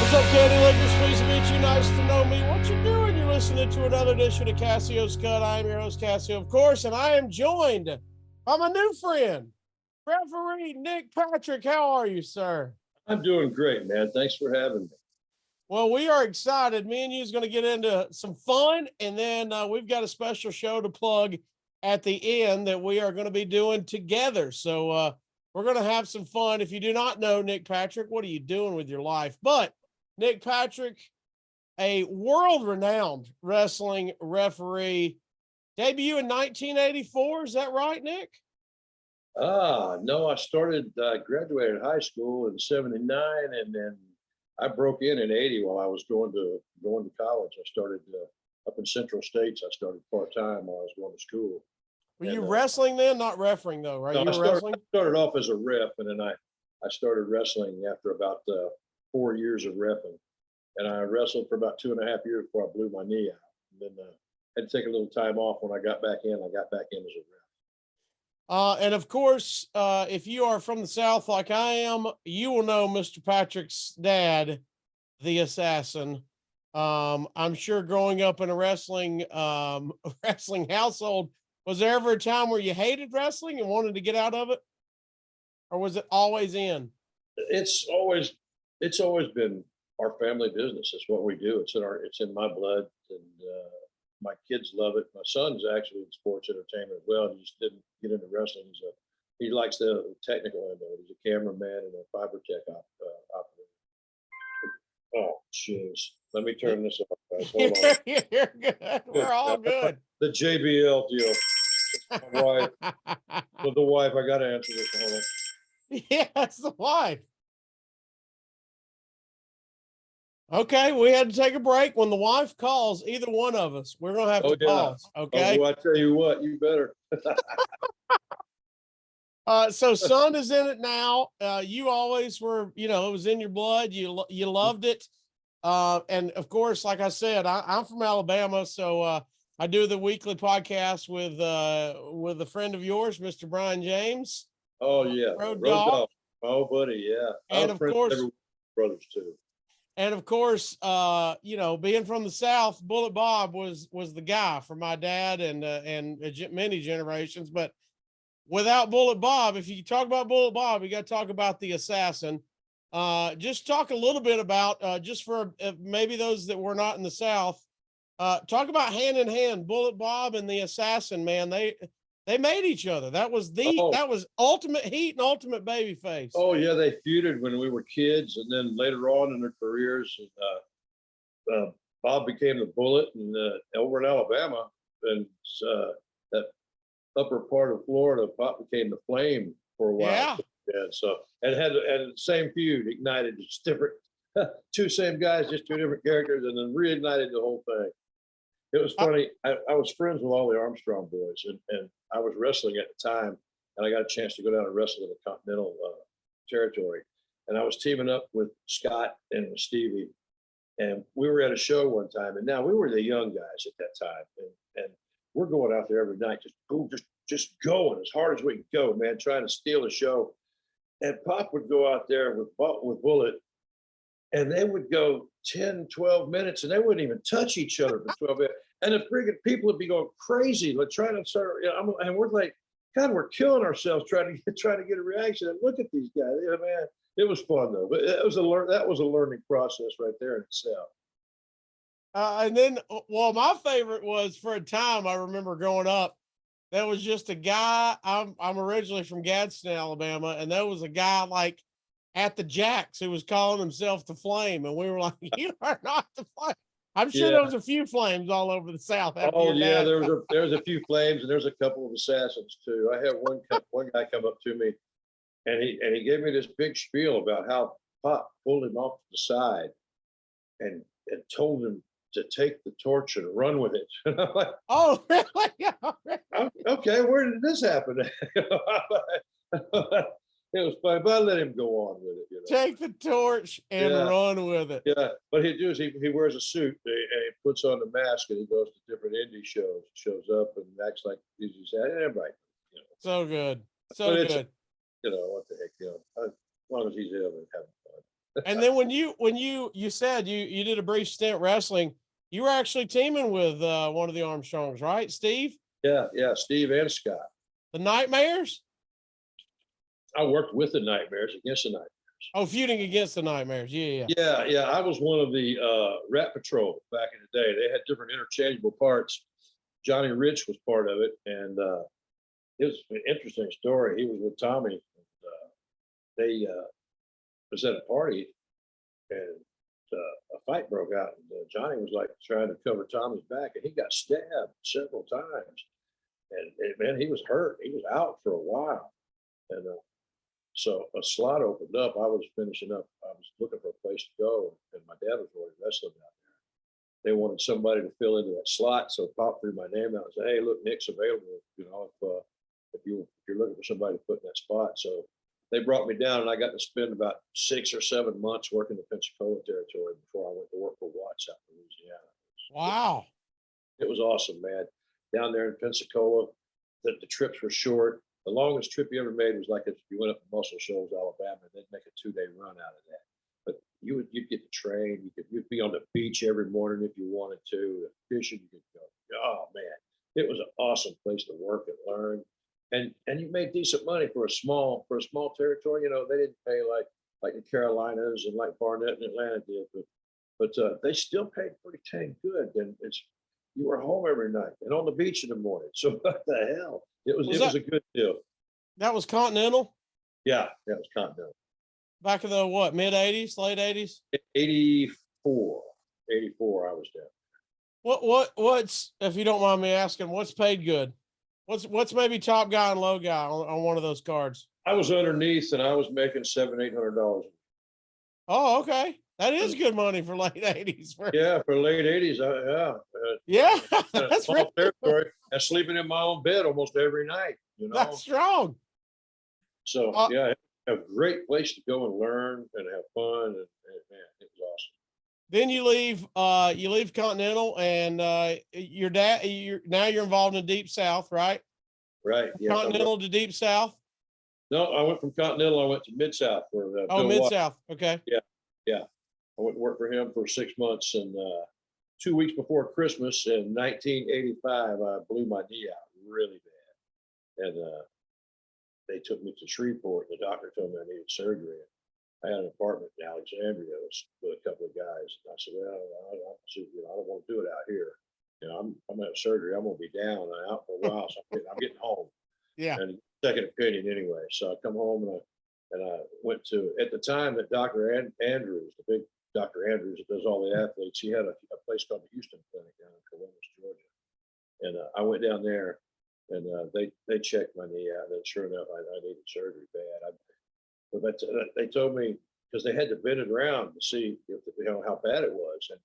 What's up, Candy Lickers? Pleased to meet you. Nice to know me. What you doing? You're listening to another edition of Casio's Cut. I am your host, Casio, of course, and I am joined by my new friend, referee Nick Patrick. How are you, sir? I'm doing great, man. Thanks for having me. Well, we are excited. Me and you is going to get into some fun, and then we've got a special show to plug at the end that we are going to be doing together. So we're going to have some fun. If you do not know Nick Patrick, what are you doing with your life? But Nick Patrick, a world-renowned wrestling referee, debut in 1984. Is that right, Nick? No, I graduated high school in '79, and then I broke in '80 while I was going to college. I started up in Central States. I started part-time while I was going to school. Were you wrestling then? Not refereeing, though, right? No, You were wrestling? I started off as a ref, and then I started wrestling after about 4 years of reffing. And I wrestled for about 2.5 years before I blew my knee out. And then had to take a little time off. When I got back in, as a ref. And of course, if you are from the South like I am, you will know Mr. Patrick's dad, the Assassin. I'm sure growing up in a wrestling household, was there ever a time where you hated wrestling and wanted to get out of it? Or was it always in? It's always been our family business. It's what we do. It's in my blood, and my kids love it. My son's actually in sports entertainment as well. He just didn't get into wrestling. He likes the technical end of it. He's a cameraman and a fiber tech operator. Oh, jeez. Let me turn this off, guys. Hold on. You're good. We're all good. The JBL deal. My wife. With the wife, I got to answer this. Hold on. Yeah, it's the wife. Okay, we had to take a break. When the wife calls, either one of us, we're gonna have to pause. Okay. Oh, well, I tell you what, you better. So son is in it now. You always were, it was in your blood. You loved it. And of course, like I said, I'm from Alabama, so I do the weekly podcast with a friend of yours, Mr. Brian James. Oh yeah, Road Dog. Oh, buddy, yeah. And of course, brothers too. And of course, being from the South, Bullet Bob was the guy for my dad and many generations. But without Bullet Bob, if you talk about Bullet Bob, you got to talk about the Assassin. Just talk a little bit about just for maybe those that were not in the South. Talk about hand in hand, Bullet Bob and the Assassin. Man, they made each other. That was ultimate heat and ultimate baby face. Oh yeah, they feuded when we were kids, and then later on in their careers, Bob became the Bullet, and over in Alabama, and that upper part of Florida, Bob became the Flame for a while. Yeah. And so and the same feud ignited. Just different, two same guys, just two different characters, and then reignited the whole thing. It was funny. I was friends with all the Armstrong boys, and I was wrestling at the time, and I got a chance to go down and wrestle in the Continental territory. And I was teaming up with Scott and with Stevie, and we were at a show one time. And now we were the young guys at that time, and we're going out there every night, just going as hard as we could go, man, trying to steal a show. And Pop would go out there with Bullet, and they would go 10, 12 minutes, and they wouldn't even touch each other for 12 minutes. And the friggin' people would be going crazy, like trying to start, and we're like, God, we're killing ourselves trying to get a reaction. And look at these guys, man. It was fun though, but that was a learning process right there in itself. And then, well, my favorite was, for a time, I remember growing up, there was just a guy. I'm originally from Gadsden, Alabama, and there was a guy like at the Jacks who was calling himself the Flame, and we were like, "You are not the Flame." I'm sure there was a few Flames all over the South. Oh yeah, there was a few Flames, and there's a couple of Assassins too. I had one guy come up to me, and he gave me this big spiel about how Pop pulled him off to the side, and told him to take the torch and run with it. And I'm like, oh really? Yeah, really? Okay, where did this happen? It was fun, but I let him go on with it. Take the torch and run with it. Yeah, what he do is he wears a suit and he puts on the mask, and he goes to different indie shows. Shows up and acts like he's right. So good, so good. What the heck, as long as he's there, having And then when you said you did a brief stint wrestling, you were actually teaming with one of the Armstrongs, right? Steve? Yeah, Steve and Scott. The Nightmares? I worked with the Nightmares against the Nightmares. Oh, feuding against the Nightmares. Yeah. Yeah. I was one of the Rat Patrol back in the day. They had different interchangeable parts. Johnny Rich was part of it, and it was an interesting story. He was with Tommy. And, they was at a party, and a fight broke out. And Johnny was like trying to cover Tommy's back, and he got stabbed several times. And man, he was hurt. He was out for a while, and so a slot opened up. I was finishing up. I was looking for a place to go, and my dad was already wrestling out there. They wanted somebody to fill into that slot, so Pop threw my name out and said, "Hey, look, Nick's available. You know, if you're looking for somebody to put in that spot." So they brought me down, and I got to spend about 6 or 7 months working the Pensacola territory before I went to work for Watts out in Louisiana. Wow. It was awesome, man. Down there in Pensacola, the trips were short. The longest trip you ever made was like if you went up to Muscle Shoals, Alabama, and they'd make a 2-day run out of that. But you'd get to train. You'd be on the beach every morning if you wanted to. Fishing, you could go. Oh man, it was an awesome place to work and learn. And you made decent money for a small territory. You know, they didn't pay like the Carolinas and like Barnett and Atlanta did, but they still paid pretty dang good. And you were home every night and on the beach in the morning. So what the hell? It was a good deal. That was Continental? Yeah, that was Continental. Back in the what, mid 80s, late 80s? 84. 84, I was there. What's, if you don't mind me asking, what's paid good? What's maybe top guy and low guy on one of those cards? I was underneath and I was making $700-800. Oh, okay. That is good money for late 80s. Yeah, for late 80s. Yeah. That's small territory and sleeping in my own bed almost every night, you know. That's strong. So yeah, a great place to go and learn and have fun, and man, it was awesome. Then you leave Continental, and your dad. Now you're involved in Deep South, right? Right. Yeah. Continental to Deep South. No, I went from Continental. I went to Mid South for Mid South. Okay. Yeah. I went to work for him for 6 months, and 2 weeks before Christmas in 1985, I blew my knee out really bad, and they took me to Shreveport. The doctor told me I needed surgery. I had an apartment in Alexandria with a couple of guys. And I said, well, I don't want to do it out here. You know, I'm going to have surgery. I'm going to be down and out for a while. So I'm getting home. Yeah. And second opinion anyway. So I come home and I went to, at the time that Dr. Andrews, the big Dr. Andrews that does all the athletes, he had a place called the Houston Clinic down in Columbus, Georgia. And I went down there and they checked my knee out. And sure enough, I needed surgery bad. But they told me, because they had to bend it around to see how bad it was, and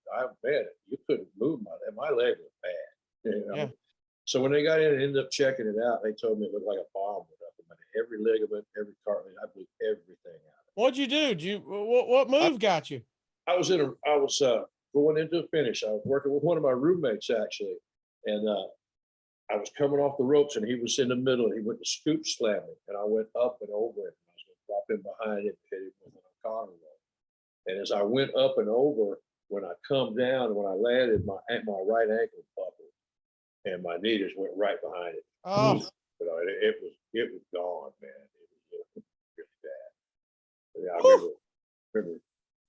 you couldn't move my leg was bad. You know? Yeah. So when they got in and ended up checking it out, they told me it looked like a bomb went up in my knee. Every ligament, every cartilage, I blew everything out. What'd you do? What move got you? I was going into a finish. I was working with one of my roommates actually, and I was coming off the ropes, and he was in the middle. And he went to scoop slam me, and I went up and over him. I was going to drop him behind him, hit him with an O'Connor roll. And as I went up and over, when I come down, when I landed, my right ankle buckled, and my knee just went right behind it. Oh, it was gone, man. It was really bad. Yeah, I remember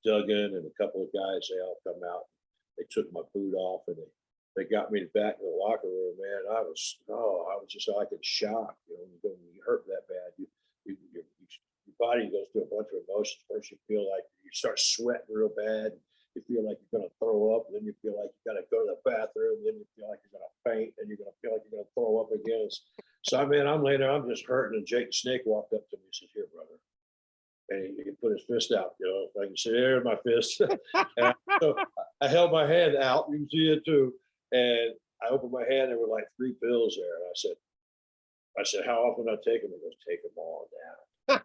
Duggan and a couple of guys. They all come out. They took my boot off and they got me back in the locker room, man. I was just like in shock. You know, when you hurt that bad, your body goes through a bunch of emotions. First, you feel like you start sweating real bad. You feel like you're going to throw up. And then you feel like you got to go to the bathroom. Then you feel like you're going to faint. And you're going to feel like you're going to throw up again. So, I mean, I'm laying there. I'm just hurting. And Jake the Snake walked up to me and said, "Here, brother." And he put his fist out, you know, like you said, "There's my fist." So I held my hand out. You can see it too. And I opened my hand. There were like 3 pills there. And I said, "How often I take them?" He goes, "Take them all down."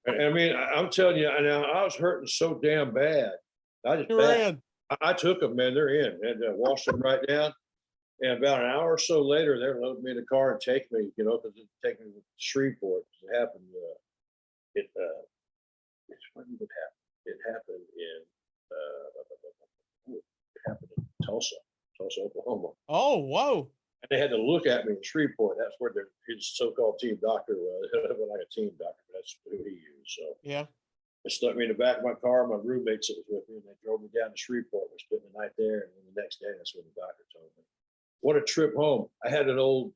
And I mean, I'm telling you, I was hurting so damn bad. I took them, man. They're in, and washed them right down. And about an hour or so later, they're loading me in the car and take me, you know, because they take me to Shreveport. It happened. When did it happen? it happened Tulsa, Oklahoma. Oh, whoa. And they had to look at me in Shreveport. That's where his so-called team doctor was. Like a team doctor, that's who he used. So Yeah. they stuck me in the back of my car. My roommates that was with me, and they drove me down to Shreveport. We spent the night there, and then the next day, that's when the doctor told me. What a trip home. I had an old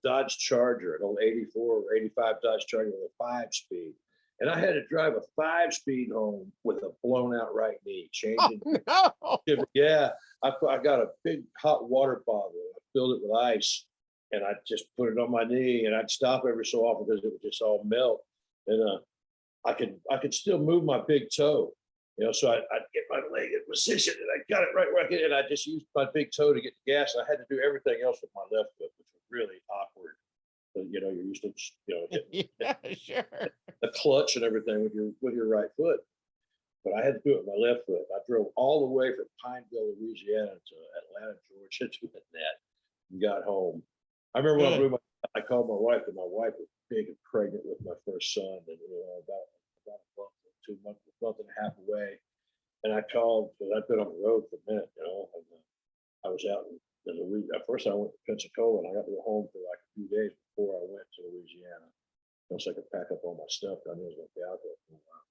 Dodge Charger, an old 84 or 85 Dodge Charger with a 5-speed. And I had to drive a 5-speed home with a blown out right knee, changing. Oh, no. Yeah, I got a big hot water bottle. I filled it with ice, and I just put it on my knee, and I'd stop every so often because it would just all melt. And I could still move my big toe, so I'd get my leg in position, and I got it right where I could, and I just used my big toe to get the gas. And I had to do everything else with my left foot, which was really awkward. But, you're used to, hitting Yeah, sure. the clutch and everything with your right foot. But I had to do it with my left foot. I drove all the way from Pineville, Louisiana to Atlanta, Georgia doing that, and got home. I remember when I blew I called my wife, and my wife was big and pregnant with my first son, and about a month and a half away. And I called because I'd been on the road for a minute, and I was out in Louisiana. First, I went to Pensacola, and I got to go home for like a few days before I went to Louisiana. So I could pack up all my stuff. I knew I was going to be out there for a while.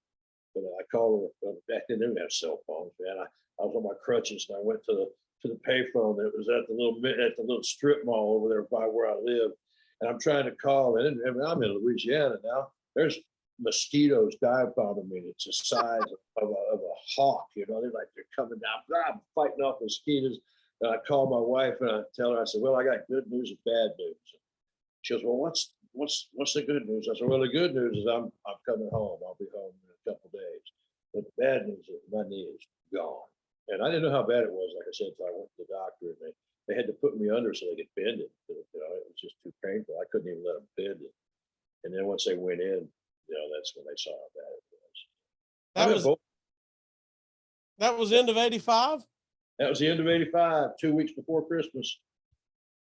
But I called her back then. They didn't have cell phones, man. I was on my crutches, and I went to the payphone that was at the little strip mall over there by where I live. And I'm trying to call, and I'm in Louisiana now. There's mosquitoes dive bombing me. It's the size of a hawk. They're coming down. I'm fighting off mosquitoes. And I call my wife, and I tell her, I said, "Well, I got good news and bad news." She goes, "Well, what's the good news?" I said, "Well, the good news is I'm coming home. I'll be home in a couple of days. But the bad news is my knee is gone." And I didn't know how bad it was, like I said, until I went to the doctor, and they had to put me under so they could bend it. It was just too painful. I couldn't even let them bend it. And then once they went in, that's when they saw how bad it was. That was end of 85. That was the end of 85, 2 weeks before Christmas.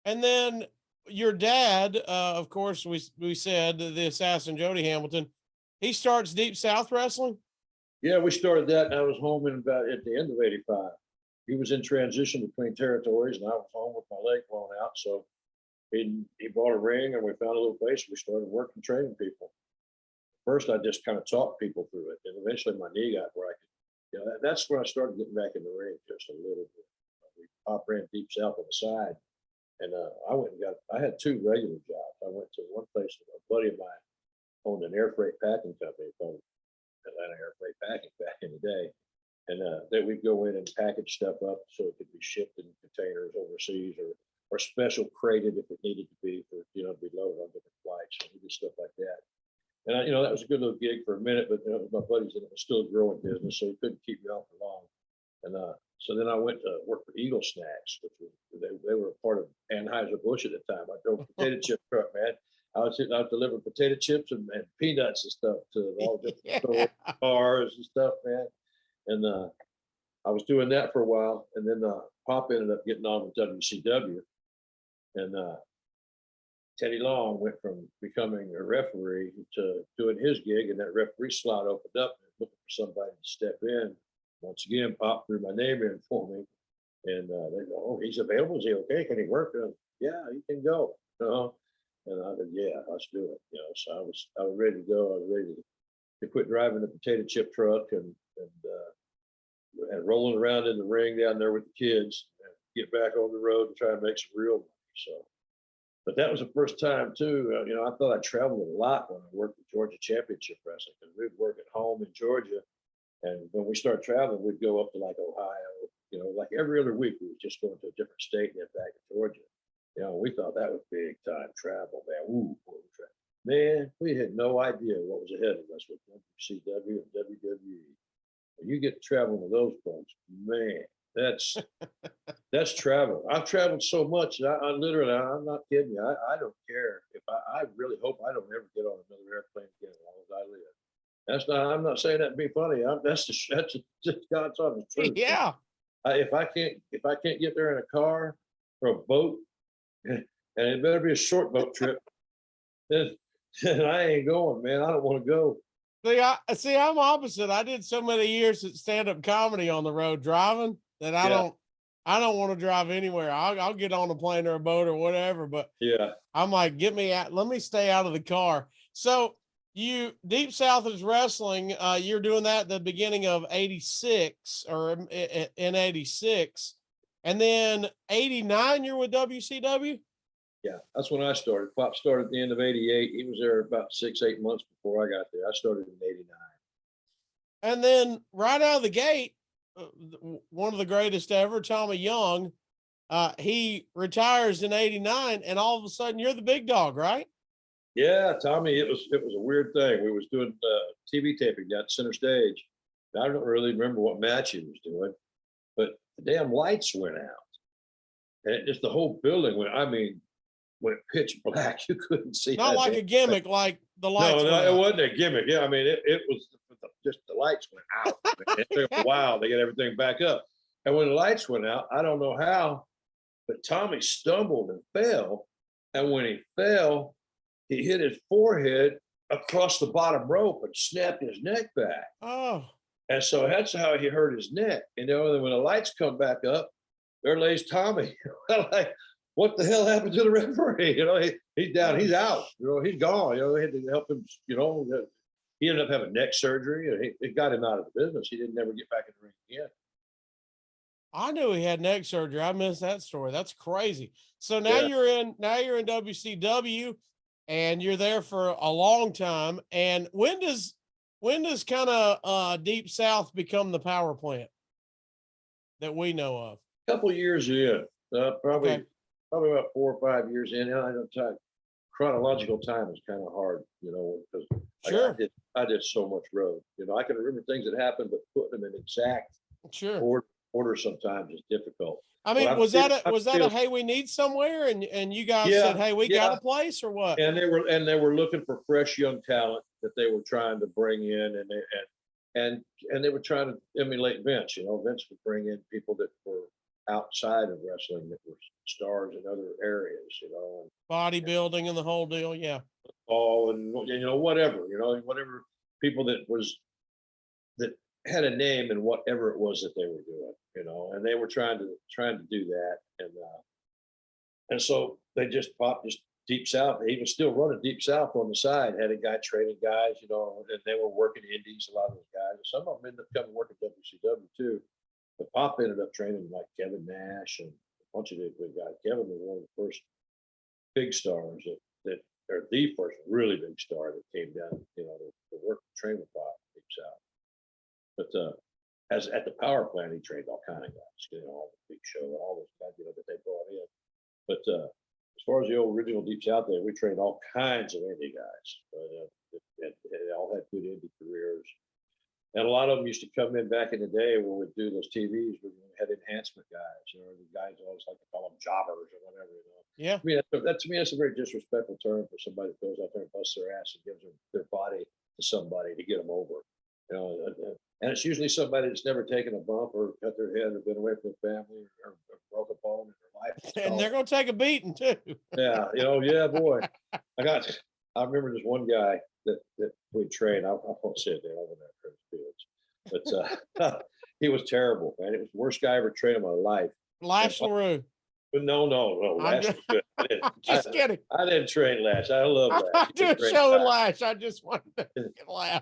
And then your dad, of course, we said the assassin Jody Hamilton, he starts Deep South Wrestling. Yeah, we started that, and I was home at the end of 85. He was in transition between territories, and I was home with my leg blown out. So he bought a ring, and we found a little place. We started working, training people. First, I just kind of taught people through it, and eventually my knee got where I could. That's when I started getting back in the ring just a little bit. We ran Deep South on the side, and I had 2 regular jobs. I went to one place, a buddy of mine owned an air freight packing company called Atlanta Air Freight Packing back in the day. And then we'd go in and package stuff up so it could be shipped in containers overseas or special crated if it needed to be for, to be loaded on different flights. And we did stuff like that. And that was a good little gig for a minute, but it was my buddies, and it was still a growing business, so he couldn't keep me on for long. And so then I went to work for Eagle Snacks, which they were a part of Anheuser-Busch at the time. I drove a potato chip truck, man. I was delivering potato chips and peanuts and stuff to all different bars and stuff, man. And I was doing that for a while, and then Pop ended up getting on with WCW, and Teddy Long went from becoming a referee to doing his gig, and that referee slot opened up and looking for somebody to step in. Once again, Pop threw my name in for me, and they go, "Oh, he's available. Is he okay? Can he work?" Yeah, he can go. And I said, "Yeah, let's do it." So I was ready to go. I was ready to quit driving the potato chip truck and rolling around in the ring down there with the kids, and get back on the road and try and make some real money. So. But that was the first time too. I thought I traveled a lot when I worked at Georgia Championship Wrestling, because we'd work at home in Georgia, and when we started traveling, we'd go up to like Ohio. Like every other week, we was just going to a different state and then back to Georgia. We thought that was big time travel, man. Ooh, man, we had no idea what was ahead of us with WCW and WWE. When you get to traveling with those folks, man, that's travel. I've traveled so much. I literally, I'm not kidding you. I don't care if I really hope I don't ever get on another airplane again as long as I live. I'm not saying that to be funny. That's just God's honest truth. Yeah. If I can't get there in a car or a boat, and it better be a short boat trip, then I ain't going, man. I don't want to go. See, I'm opposite. I did so many years at stand-up comedy on the road driving that Yeah, I don't want to drive anywhere. I'll get on a plane or a boat or whatever, but yeah, I'm like, get me out, let me stay out of the car. So you Deep South is wrestling. You're doing that at the beginning of 86 or in 86. And then 89, you're with WCW. yeah. That's when I started. Pop started at the end of '88. He was there about 6, 8 months before I got there. I started in '89. And then right out of the gate, one of the greatest ever, Tommy Young, he retires in 89, and all of a sudden you're the big dog, right? Yeah, Tommy, it was a weird thing. We was doing TV taping down at center stage. I don't really remember what match he was doing, but the damn lights went out, and just the whole building went. I mean, went pitch black. You couldn't see. Not like a gimmick, like the lights No, went no, it out. wasn't a gimmick. Yeah, I mean, it was just the lights went out. It took a while to get everything back up. And when the lights went out, I don't know how, but Tommy stumbled and fell. And when he fell, he hit his forehead across the bottom rope and snapped his neck back. Oh, And so that's how he hurt his neck. And then when the lights come back up, there lays Tommy. Like, what the hell happened to the referee? He's down, he's out. He's gone. They had to help him. He ended up having neck surgery, and it got him out of the business. He didn't never get back in the ring again. I knew he had neck surgery. I missed that story. That's crazy. So Yeah. now you're in WCW, and you're there for a long time. And when does kind of Deep South become the power plant that we know of? A couple of years in, probably Okay. probably about 4 or 5 years in. I don't know, chronological time is kind of hard, because Sure. I did so much road. I can remember things that happened, but putting them in exact Sure. order sometimes is difficult. I But mean, I'm was still, that I'm a still, hey, we need somewhere, and you guys said, yeah, hey, we got yeah. a place, or what? And they were looking for fresh young talent that they were trying to bring in, and they were trying to emulate Vince. Vince would bring in people that were outside of wrestling that were stars in other areas. And Bodybuilding and the whole deal. Yeah. all and whatever people that had a name in whatever it was that they were doing. And they were trying to do that, and so they just popped just Deep South. He was still running Deep South on the side, had a guy training guys, and they were working indies, a lot of those guys. And some of them ended up coming to work at WCW too. But Pop ended up training like Kevin Nash and a bunch of the good guys. Kevin was one of the first big stars or the first really big star that came down, to work to train with Pop Deep South. But as at the power plant, he trained all kind of guys, all the Big Show, all those guys, that they brought in. But as far as the old original Deep South there, we trained all kinds of indie guys. They all had good indie careers. And a lot of them used to come in back in the day when we'd do those TVs. We had enhancement guys, the guys always like to call them jobbers or whatever. Yeah. I mean, that to me, that's a very disrespectful term for somebody that goes out there and busts their ass and gives their body to somebody to get them over. And it's usually somebody that's never taken a bump or cut their head or been away from their family or broke a bone in their life. And they're going to take a beating too. Yeah, yeah, boy. I remember this one guy that we trained. I won't say it there over there, but he was terrible, man. It was the worst guy I ever trained in my life. Lash LaRue. But no, Lash was good. Just kidding. I didn't train Lash. I love Lash. I do a show with Lash. I just wanted to laugh.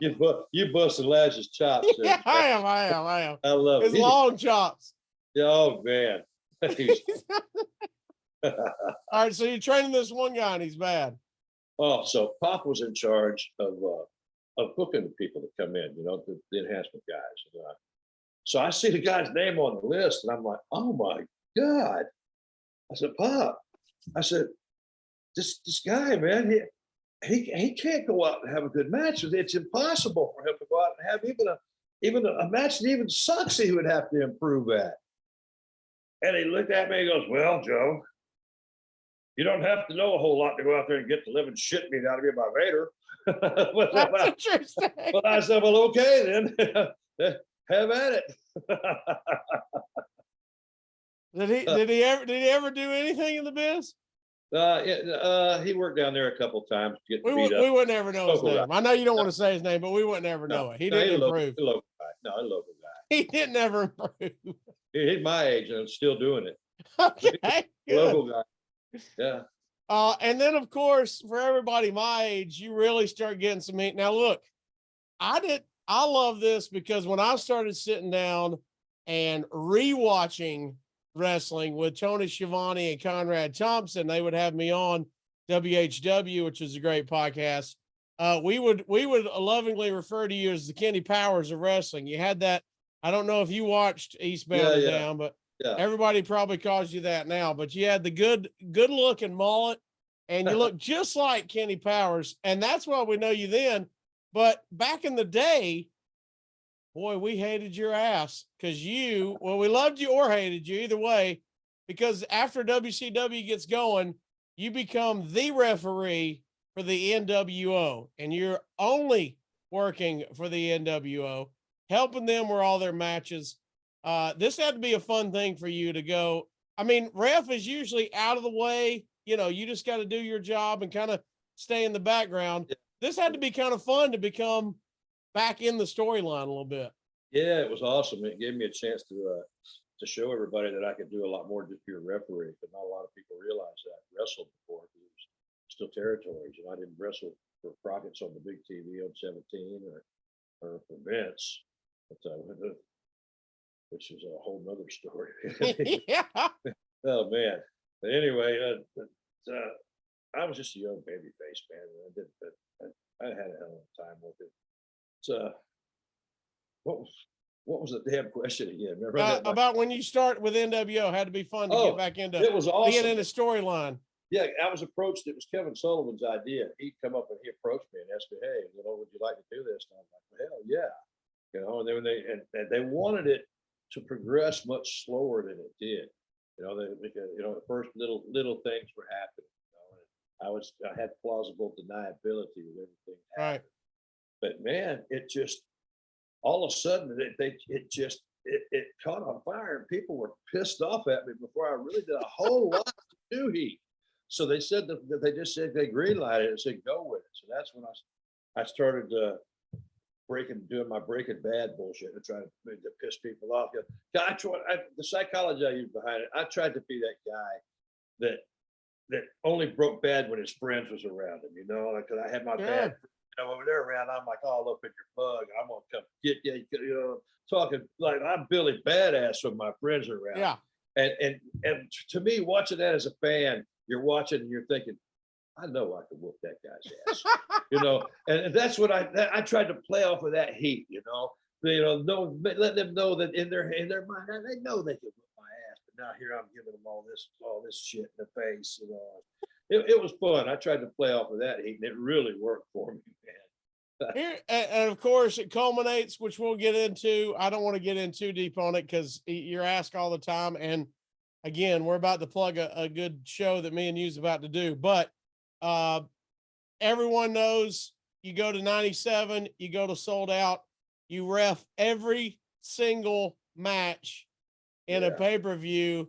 You busted Lash's chops. Yeah, I am. I love his it. long chops. Oh man. All right, so you're training this one guy and he's bad. Oh, so Pop was in charge of booking the people that come in, the enhancement guys. So I see the guy's name on the list, and I'm like, oh my God. I said, Pop, this guy, man, he can't go out and have a good match. It's impossible for him to go out and have even a match that even sucks. He would have to improve at. And he looked at me and goes, well, Joe, you don't have to know a whole lot to go out there and get the living shit beat out of you by Vader. That's interesting. But I said, well, okay then, have at it. Did he ever do anything in the biz? He worked down there a couple times to get We beat would up. we would never know his Local name. guy. I know you don't No, want to say his name, but we would never know no, it. He no, didn't improve. a local guy. No, a local guy. He didn't ever improve. He's my age and still doing it. Okay, Local good. guy. Yeah. And then of course, for everybody my age, you really start getting some heat. Now, look, I love this because when I started sitting down and rewatching wrestling with Tony Schiavone and Conrad Thompson, they would have me on WHW, which is a great podcast. We would lovingly refer to you as the Kenny Powers of wrestling. You had that. I don't know if you watched Eastbound and Down, but everybody probably calls you that now. But you had the good looking mullet, and you look just like Kenny Powers, and that's why we know you then. But back in the day, boy, we hated your ass because we loved you or hated you either way, because after WCW gets going, you become the referee for the NWO, and you're only working for the NWO, helping them with all their matches. This had to be a fun thing for you to go. I mean, ref is usually out of the way. You just got to do your job and kind of stay in the background. This had to be kind of fun to become back in the storyline a little bit. Yeah, it was awesome. It gave me a chance to show everybody that I could do a lot more than just pure referee. But not a lot of people realize that. Wrestled before, it was still territories. I didn't wrestle for profits on the big TV on 17 or for Vince, but which is a whole nother story. Yeah. Oh man. But anyway, I was just a young baby face, man. I had a hell of a time with it. So, what was the damn question again? Remember about when you start with NWO, had to be fun to get back into. It was awesome. Being in the storyline. Yeah, I was approached. It was Kevin Sullivan's idea. He'd come up and he approached me and asked me, "Hey, would you like to do this?" And I'm like, "Hell yeah!" And then they wanted it to progress much slower than it did. The first little things were happening. And I had plausible deniability with everything. Right. But man, it just all of a sudden it caught on fire and people were pissed off at me before I really did a whole lot to do heat. So they said that they just said they greenlighted it and said go with it. So that's when I started doing my Breaking Bad bullshit to try to piss people off. The psychology I used behind it, I tried to be that guy that only broke bad when his friends was around him, because I had my bad, when they're around, I'm like all up in your bug. I'm gonna come get you, talking like I'm Billy Badass when my friends are around. Yeah. And to me, watching that as a fan, you're watching and you're thinking, I know I could whoop that guy's ass, and that's what I tried to play off of that heat, let them know that in their mind, they know they can whoop my ass, but now here I'm giving them all this shit in the face, It was fun. I tried to play off of that heat, and it really worked for me, man. And of course, it culminates, which we'll get into. I don't want to get in too deep on it because you're asked all the time. And again, we're about to plug a good show that me and you's about to do. But everyone knows you go to 97, you go to Sold Out, you ref every single match in a pay-per-view.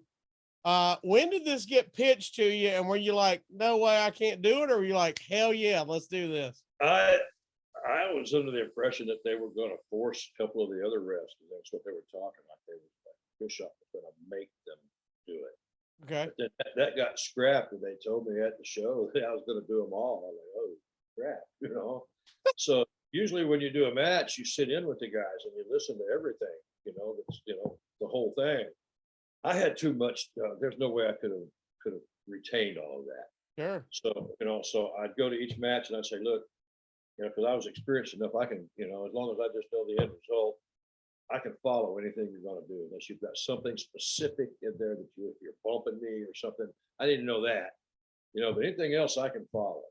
When did this get pitched to you, and were you like, no way, I can't do it, or were you like, hell yeah, let's do this? I was under the impression that they were going to force a couple of the other refs, because that's what they were talking about. They were like, Bishop was going to make them do it. Okay. But then that got scrapped, and they told me at the show that I was going to do them all. I was like, oh crap, So usually when you do a match, you sit in with the guys and you listen to everything, that's the whole thing. I had too much. There's no way I could have retained all of that. Sure. So I'd go to each match and I'd say, look, because I was experienced enough, I can, as long as I just know the end result, I can follow anything you're going to do, unless you've got something specific in there that you're bumping me or something. I didn't know that, but anything else I can follow.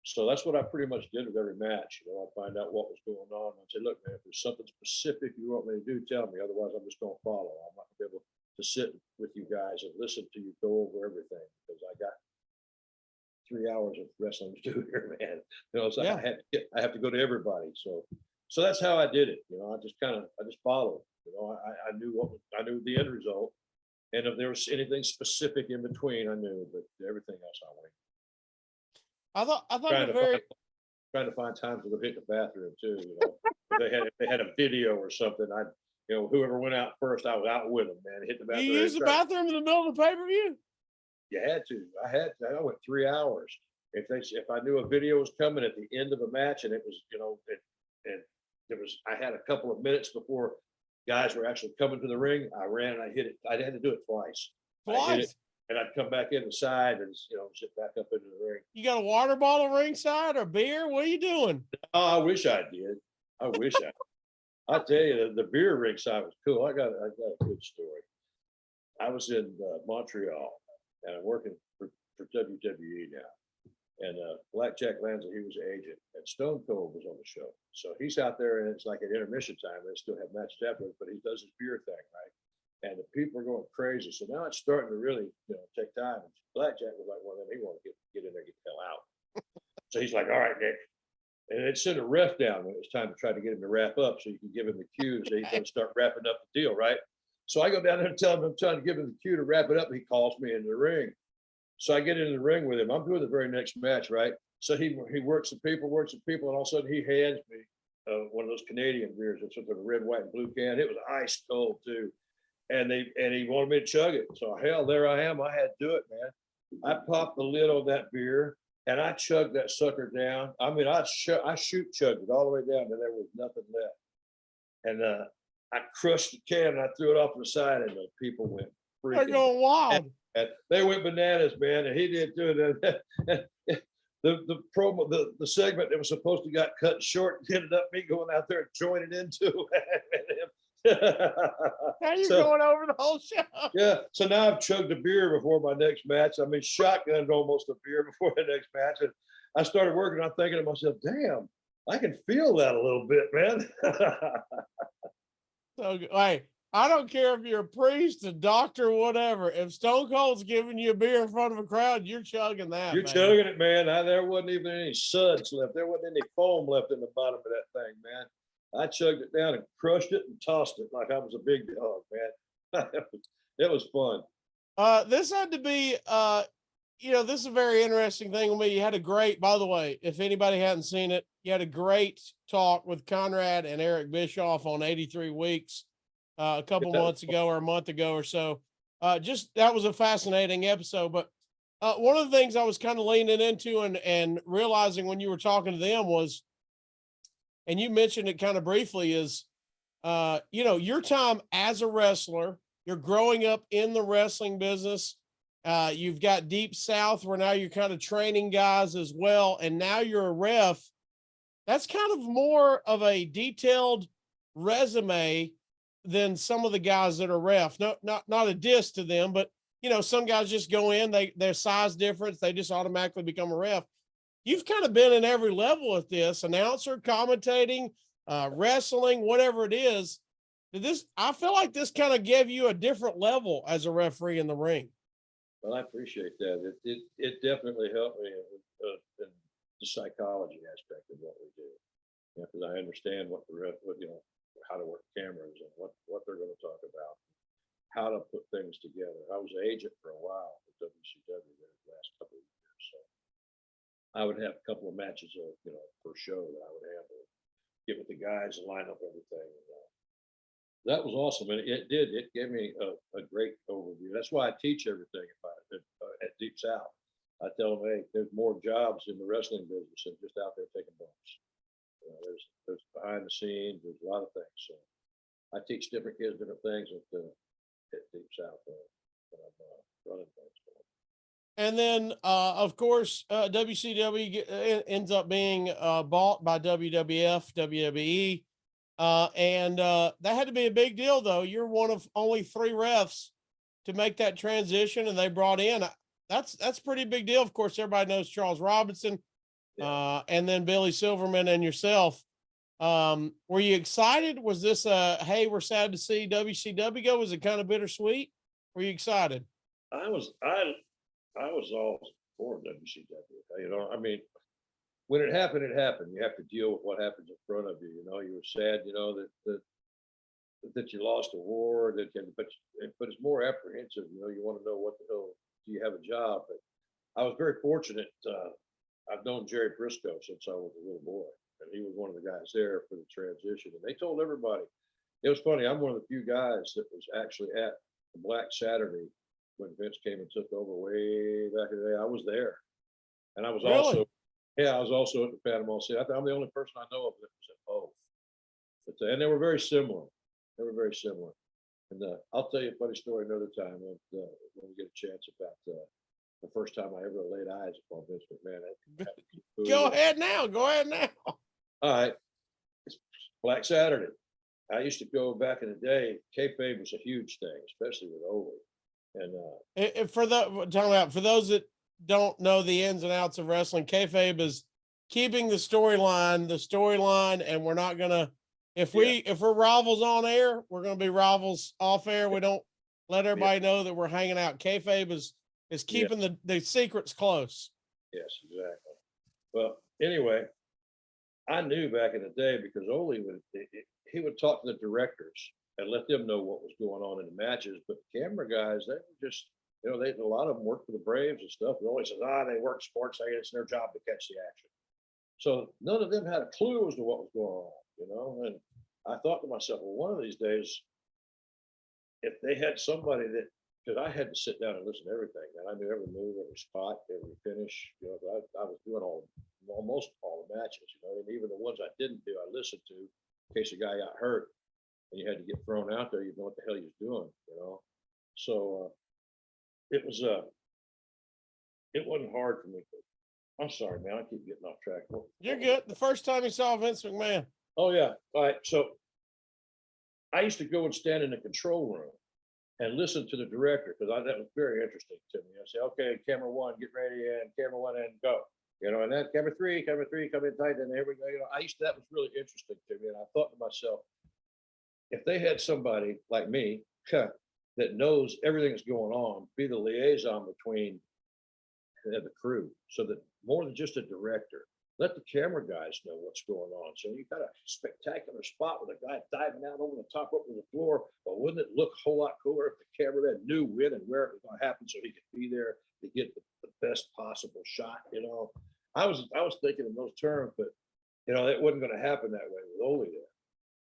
So that's what I pretty much did with every match. I'd find out what was going on. I'd say, look, man, if there's something specific you want me to do, tell me. Otherwise, I'm just going to follow. I'm not going to be able to sit with you guys and listen to you go over everything, because I got 3 hours of wrestling to do here, man. So I have to go to everybody. So that's how I did it. I just followed. I knew the end result, And if there was anything specific in between, I knew, but everything else I went. I thought Trying the to very find, trying to find times to go hit the bathroom too, you know. If they had a video or something, whoever went out first, I was out with them, man. Hit the you bathroom. use the bathroom in the middle of the pay-per-view? You had to. I went 3 hours. If I knew a video was coming at the end of a match and it was, and there was, I had a couple of minutes before guys were actually coming to the ring, I ran and I hit it. I had to do it twice. I hit it and I'd come back in the side and, sit back up into the ring. You got a water bottle ringside or beer? What are you doing? Oh, I wish I did. I tell you, the beer ringside was cool. I got a good story. I was in Montreal and I'm working for WWE now. And Blackjack Lanza, he was an agent, and Stone Cold was on the show. So he's out there, and it's like at intermission time. They still have matches afterwards, but he does his beer thing, right? And the people are going crazy. So now it's starting to really, take time. And Blackjack was like one of them. He wanted to get in there, get the hell out. So he's like, "All right, Nick." And they'd send a ref down when it was time to try to get him to wrap up, so you can give him the cue so he's going to start wrapping up the deal, right? So I go down there and tell him I'm trying to give him the cue to wrap it up. And he calls me into the ring. So I get in the ring with him. I'm doing the very next match, right? So he works the people, and all of a sudden he hands me one of those Canadian beers. It's with a red, white, and blue can. It was ice cold too, and he wanted me to chug it. So hell, there I am. I had to do it, man. I popped the lid on that beer and I chugged that sucker down. I mean, I chugged it all the way down, and there was nothing left. And I crushed the can and I threw it off to the side, and the people went They're freaking. going wild. And they went bananas, man, and he did too. The promo, the segment that was supposed to got cut short ended up me going out there and joining into it. Now you're So, going over the whole show. yeah. So now I've chugged a beer before my next match. I mean, shotgunned almost a beer before the next match. And I started working. I'm thinking to myself, damn, I can feel that a little bit, man. So, hey, I don't care if you're a priest, a doctor, whatever. If Stone Cold's giving you a beer in front of a crowd, you're chugging that. You're chugging it, man. There wasn't even any suds left. There wasn't any foam left in the bottom of that thing, man. I chugged it down and crushed it and tossed it like I was a big dog, man. It was fun. This had to be, this is a very interesting thing with me. You had a great, by the way, if anybody hadn't seen it, you had a great talk with Conrad and Eric Bischoff on 83 Weeks. A couple months ago or a month ago or so. That was a fascinating episode. But one of the things I was kind of leaning into and realizing when you were talking to them was, and you mentioned it kind of briefly, is, your time as a wrestler, you're growing up in the wrestling business. You've got Deep South where now you're kind of training guys as well. And now you're a ref. That's kind of more of a detailed resume than some of the guys that are ref. Not a diss to them, but some guys just go in, their size difference, they just automatically become a ref. You've kind of been in every level at this: announcer, commentating, wrestling, whatever it is. I feel like this kind of gave you a different level as a referee in the ring. Well, I appreciate that. It definitely helped me in the psychology aspect of what we do. Because I understand how to work cameras and what they're going to talk about, how to put things together. I was an agent for a while at WCW the last couple of years, so I would have a couple of matches per show that I would handle, get with the guys and line up everything. That was awesome, and it gave me a great overview. That's why I teach everything at Deep South. I tell them, hey, there's more jobs in the wrestling business than just out there taking bumps. There's behind the scenes, there's a lot of things. So I teach different kids different things at Deep South when I'm running things. And then, of course, WCW ends up being bought by WWF, WWE. And that had to be a big deal, though. You're one of only 3 refs to make that transition, and they brought in. That's pretty big deal. Of course, everybody knows Charles Robinson. Yeah. And then Billy Silverman and yourself. Were you excited? Was this hey, we're sad to see WCW go? Was it kind of bittersweet? Were you excited? I was all for WCW. I mean, when it happened, it happened. You have to deal with what happens in front of you. You were sad, that that you lost a war, but it's more apprehensive. You know, you want to know what the hell, do you have a job? But I was very fortunate. I've known Jerry Briscoe since I was a little boy, and he was one of the guys there for the transition. And they told everybody, it was funny. I'm one of the few guys that was actually at the Black Saturday when Vince came and took over way back in the day. I was there, and I was Really? I was also at the Panama City. I'm the only person I know of that was at both. But, and they were very similar. They were very similar. And I'll tell you a funny story another time when we get a chance about the first time I ever laid eyes upon Vince McMahon. Go ahead now. Go ahead now. All right. It's Black Saturday. I used to go back in the day. Kayfabe was a huge thing, especially with Ole. And For those that don't know the ins and outs of wrestling, kayfabe is keeping the storyline, and we're not gonna. If we're rivals on air, we're gonna be rivals off air. We don't let everybody know that we're hanging out. Kayfabe is keeping the secrets close. Yes, exactly. Well, anyway, I knew back in the day because Ole he would talk to the directors and let them know what was going on in the matches. But the camera guys, they were just, you know, a lot of them worked for the Braves and stuff. They always said, they work sports. It's their job to catch the action. So none of them had a clue as to what was going on, you know. And I thought to myself, well, one of these days, if they had somebody that, because I had to sit down and listen to everything, and I knew every move, every spot, every finish. You know, I was doing almost all the matches, you know, and even the ones I didn't do, I listened to in case a guy got hurt and you had to get thrown out there. You know what the hell he was doing, you know. So it wasn't hard for me. I'm sorry, man. I keep getting off track. You're good. The first time you saw Vince McMahon. Oh yeah. All right. So I used to go and stand in the control room and listen to the director because that was very interesting to me. I say, okay, camera one, get ready, and camera one, and go. You know, and then camera three, come in tight, and here we go. You know, that was really interesting to me, and I thought to myself, if they had somebody like me that knows everything that's going on, be the liaison between the crew, so that more than just a director, let the camera guys know what's going on. So you got a spectacular spot with a guy diving out over the top rope of the floor, but wouldn't it look a whole lot cooler if the cameraman knew when and where it was going to happen, so he could be there to get the best possible shot? You know, I was thinking in those terms, but you know, it wasn't going to happen that way with Ole there.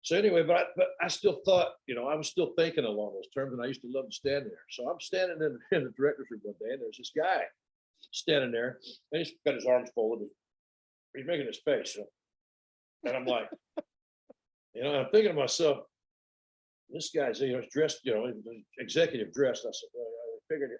So anyway, but I still thought, you know, I was still thinking along those terms, and I used to love to stand there. So I'm standing in the director's room one day, and there's this guy standing there, and he's got his arms folded. He's making his face, you know? And I'm like, you know, I'm thinking to myself, this guy's, you know, he's dressed, you know, executive dressed. I said, well,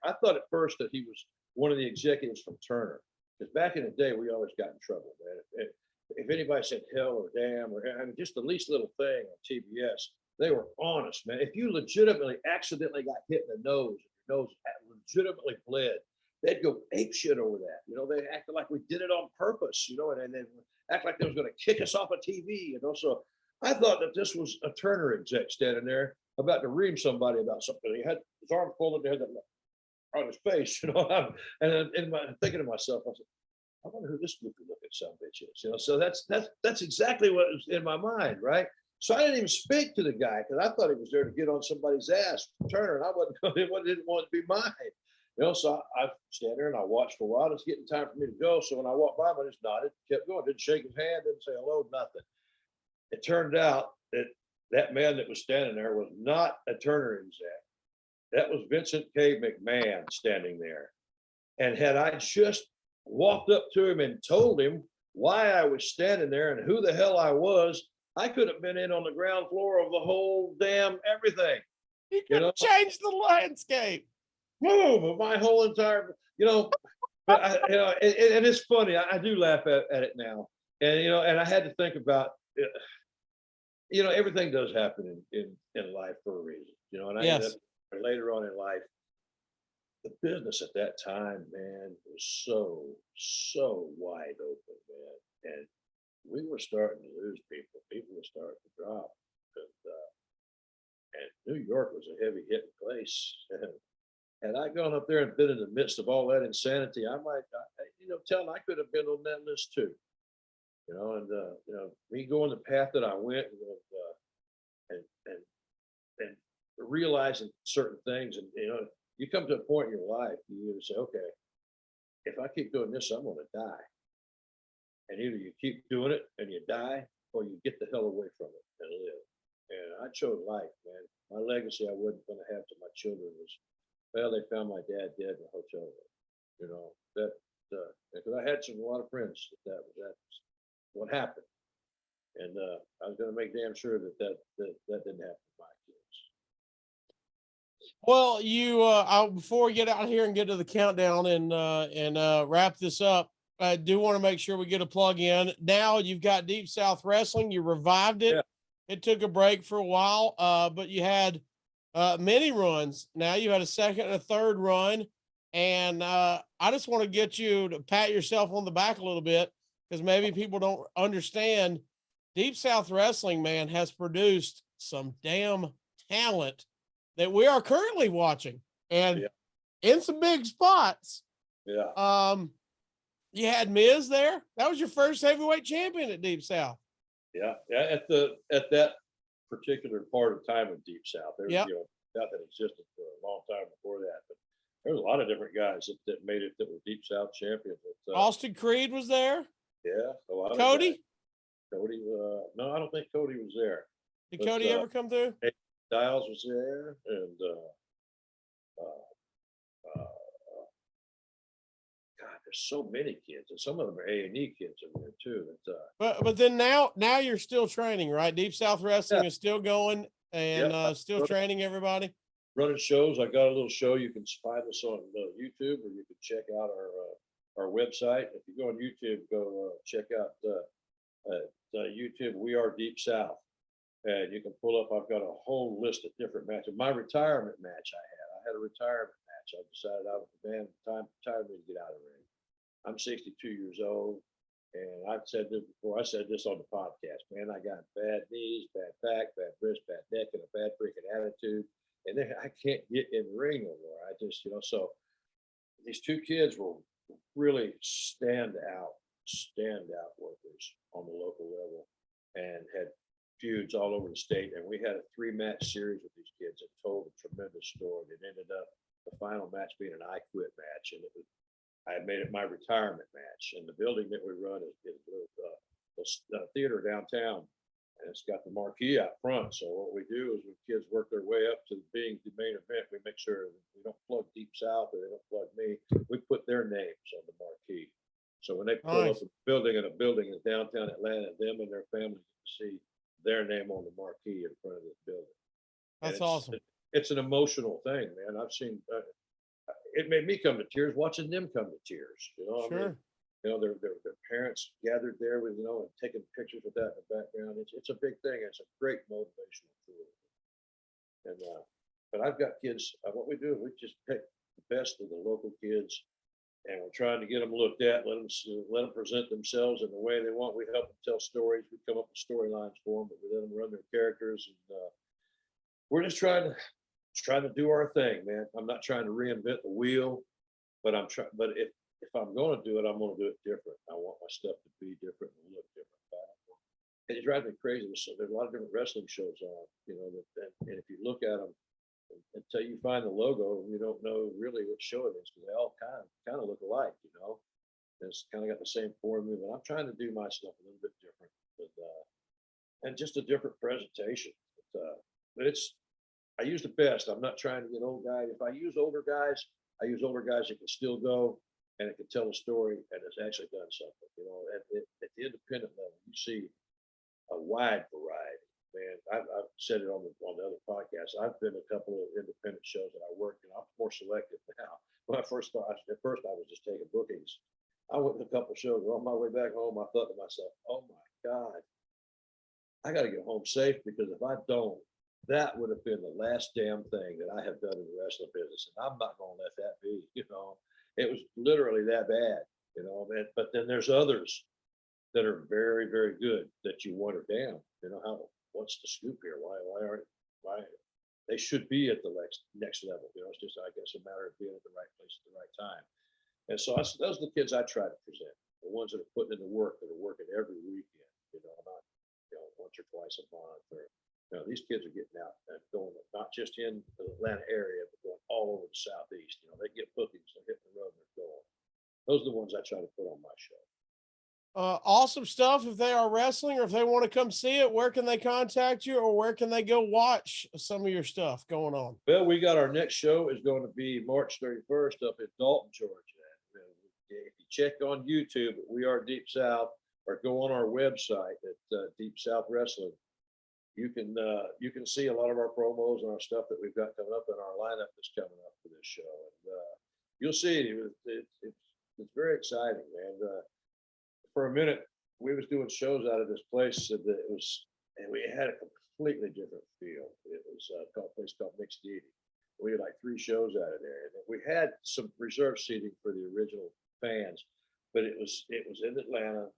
I thought at first that he was one of the executives from Turner, because back in the day, we always got in trouble, man. If anybody said hell or damn or just the least little thing on TBS, they were honest, man. If you legitimately accidentally got hit in the nose, your nose legitimately bled, they'd go ape shit over that. You know, they acted like we did it on purpose, you know, and then act like they was going to kick us off of TV. You know, so I thought that this was a Turner exec standing there about to ream somebody about something. He had his arm folded, there on his face, you know. And thinking to myself, I said, I wonder who this goofy looking son of a bitch is, you know. So that's exactly what was in my mind, right? So I didn't even speak to the guy because I thought he was there to get on somebody's ass, Turner, and I didn't want to be mine. You know, so I stand there and I watched for a while. It's getting time for me to go. So when I walked by him, I just nodded, kept going, didn't shake his hand, didn't say hello, nothing. It turned out that man that was standing there was not a Turner exec. That was Vincent K. McMahon standing there. And had I just walked up to him and told him why I was standing there and who the hell I was, I could have been in on the ground floor of the whole damn everything. You could have changed the landscape. Boom, of my whole entire, you know, but you know, and it's funny. I do laugh at it now, and you know, and I had to think about, you know, everything does happen in life for a reason, you know. And I ended up later on in life, the business at that time, man, was so wide open, man, and we were starting to lose people. People were starting to drop, and New York was a heavy hitting place. Had I gone up there and been in the midst of all that insanity, I might, you know, tell them I could have been on that list too. You know, and you know, me going the path that I went, and and realizing certain things, and you come to a point in your life, you either say, okay, if I keep doing this, I'm going to die. And either you keep doing it and you die, or you get the hell away from it and live. And I chose life, man. My legacy I wasn't going to have to my children was, well, they found my dad dead in a hotel room. Because I had a lot of friends that's what happened. And I was going to make damn sure that didn't happen to my kids. Well, before we get out here and get to the countdown and wrap this up, I do want to make sure we get a plug in. Now you've got Deep South Wrestling. You revived it. Yeah. It took a break for a while, but you had many runs. Now you had a second and a third run. And I just want to get you to pat yourself on the back a little bit, because maybe people don't understand. Deep South Wrestling, man, has produced some damn talent that we are currently watching, and in some big spots. Yeah. You had Miz there. That was your first heavyweight champion at Deep South. Yeah. At that particular part of time in Deep South, there was nothing existed for a long time before that. But there was a lot of different guys that made it that were Deep South champions. Austin Creed was there. Yeah, a lot Cody. Of Cody, no, I don't think Cody was there. Did Cody ever come through? Styles was there, and God, there's so many kids, and some of them are A&E kids in there too. But then now you're still training, right? Deep South Wrestling is still going and still training everybody. Running shows. I got a little show. You can find us on YouTube, or you can check out our website. If you go on YouTube, go check out YouTube. We are Deep South, and you can pull up. I've got a whole list of different matches. My retirement match I had a retirement match. I decided I was the man. Time for me to get out of the ring. I'm 62 years old, and I've said this before. I said this on the podcast. Man, I got bad knees, bad back, bad wrist, bad neck, and a bad freaking attitude. And then I can't get in the ring no more. I just, so these two kids were really stand out workers on the local level, and had feuds all over the state. And we had a 3-match series with these kids that told a tremendous story. It ended up the final match being an I Quit match, and I had made it my retirement match. And the building that we run is a theater downtown. And it's got the marquee out front. So what we do is when kids work their way up to being the main event, we make sure we don't plug Deep South, or they don't plug me. We put their names on the marquee. So when they pull up a building in downtown Atlanta, them and their family get to see their name on the marquee in front of this building. That's awesome. It's an emotional thing, man. I've seen it made me come to tears watching them come to tears. Sure. I mean, their parents gathered there with, and taking pictures with that in the background. It's a big thing. It's a great motivational tool. And but I've got kids. What we do is we just pick the best of the local kids, and we're trying to get them looked at. Let them present themselves in the way they want. We help them tell stories. We come up with storylines for them, but we let them run their characters. And we're just trying to do our thing, man. I'm not trying to reinvent the wheel, but I'm trying. But if I'm going to do it, I'm going to do it different. I want my stuff to be different and look different. And it drives me crazy. So there's a lot of different wrestling shows on, and if you look at them until you find the logo, you don't know really what show it is, because they all kind of look alike, And it's kind of got the same form movement. I'm trying to do my stuff a little bit different, and just a different presentation. But I use the best. I'm not trying to get old guys. If I use older guys, I use older guys that can still go, and it can tell a story, and it's actually done something. At the independent level, you see a wide variety. Man, I've said it on the other podcasts. I've been a couple of independent shows that I worked, and I'm more selective now. When I first started, at first I was just taking bookings. I went to a couple of shows. On my way back home, I thought to myself, "Oh my God, I got to get home safe, because if I don't, that would have been the last damn thing that I have done in the wrestling business, and I'm not going to let that be." It was literally that bad, But then there's others that are very, very good that you water down. What's the scoop here? Why they should be at the next level? It's just, I guess, a matter of being at the right place at the right time. And so those are the kids I try to present, the ones that are putting in the work, that are working every weekend. Not once or twice a month, or You know, these kids are getting out and going, not just in the Atlanta area, but going all over the Southeast. You know, they get bookings, they're hitting the road, and they're going. Those are the ones I try to put on my show. Awesome stuff. If they are wrestling or if they want to come see it, where can they contact you or where can they go watch some of your stuff going on? Well, we got our next show is going to be March 31st up in Dalton, Georgia. If you check on YouTube, we are Deep South, or go on our website at Deep South Wrestling. You can see a lot of our promos and our stuff that we've got coming up in our lineup that's coming up for this show. And you'll see it's very exciting, man. For a minute, we was doing shows out of this place that and we had a completely different feel. It was a place called Mixed Deity. We had like 3 shows out of there, and we had some reserved seating for the original fans, but it was in Atlanta,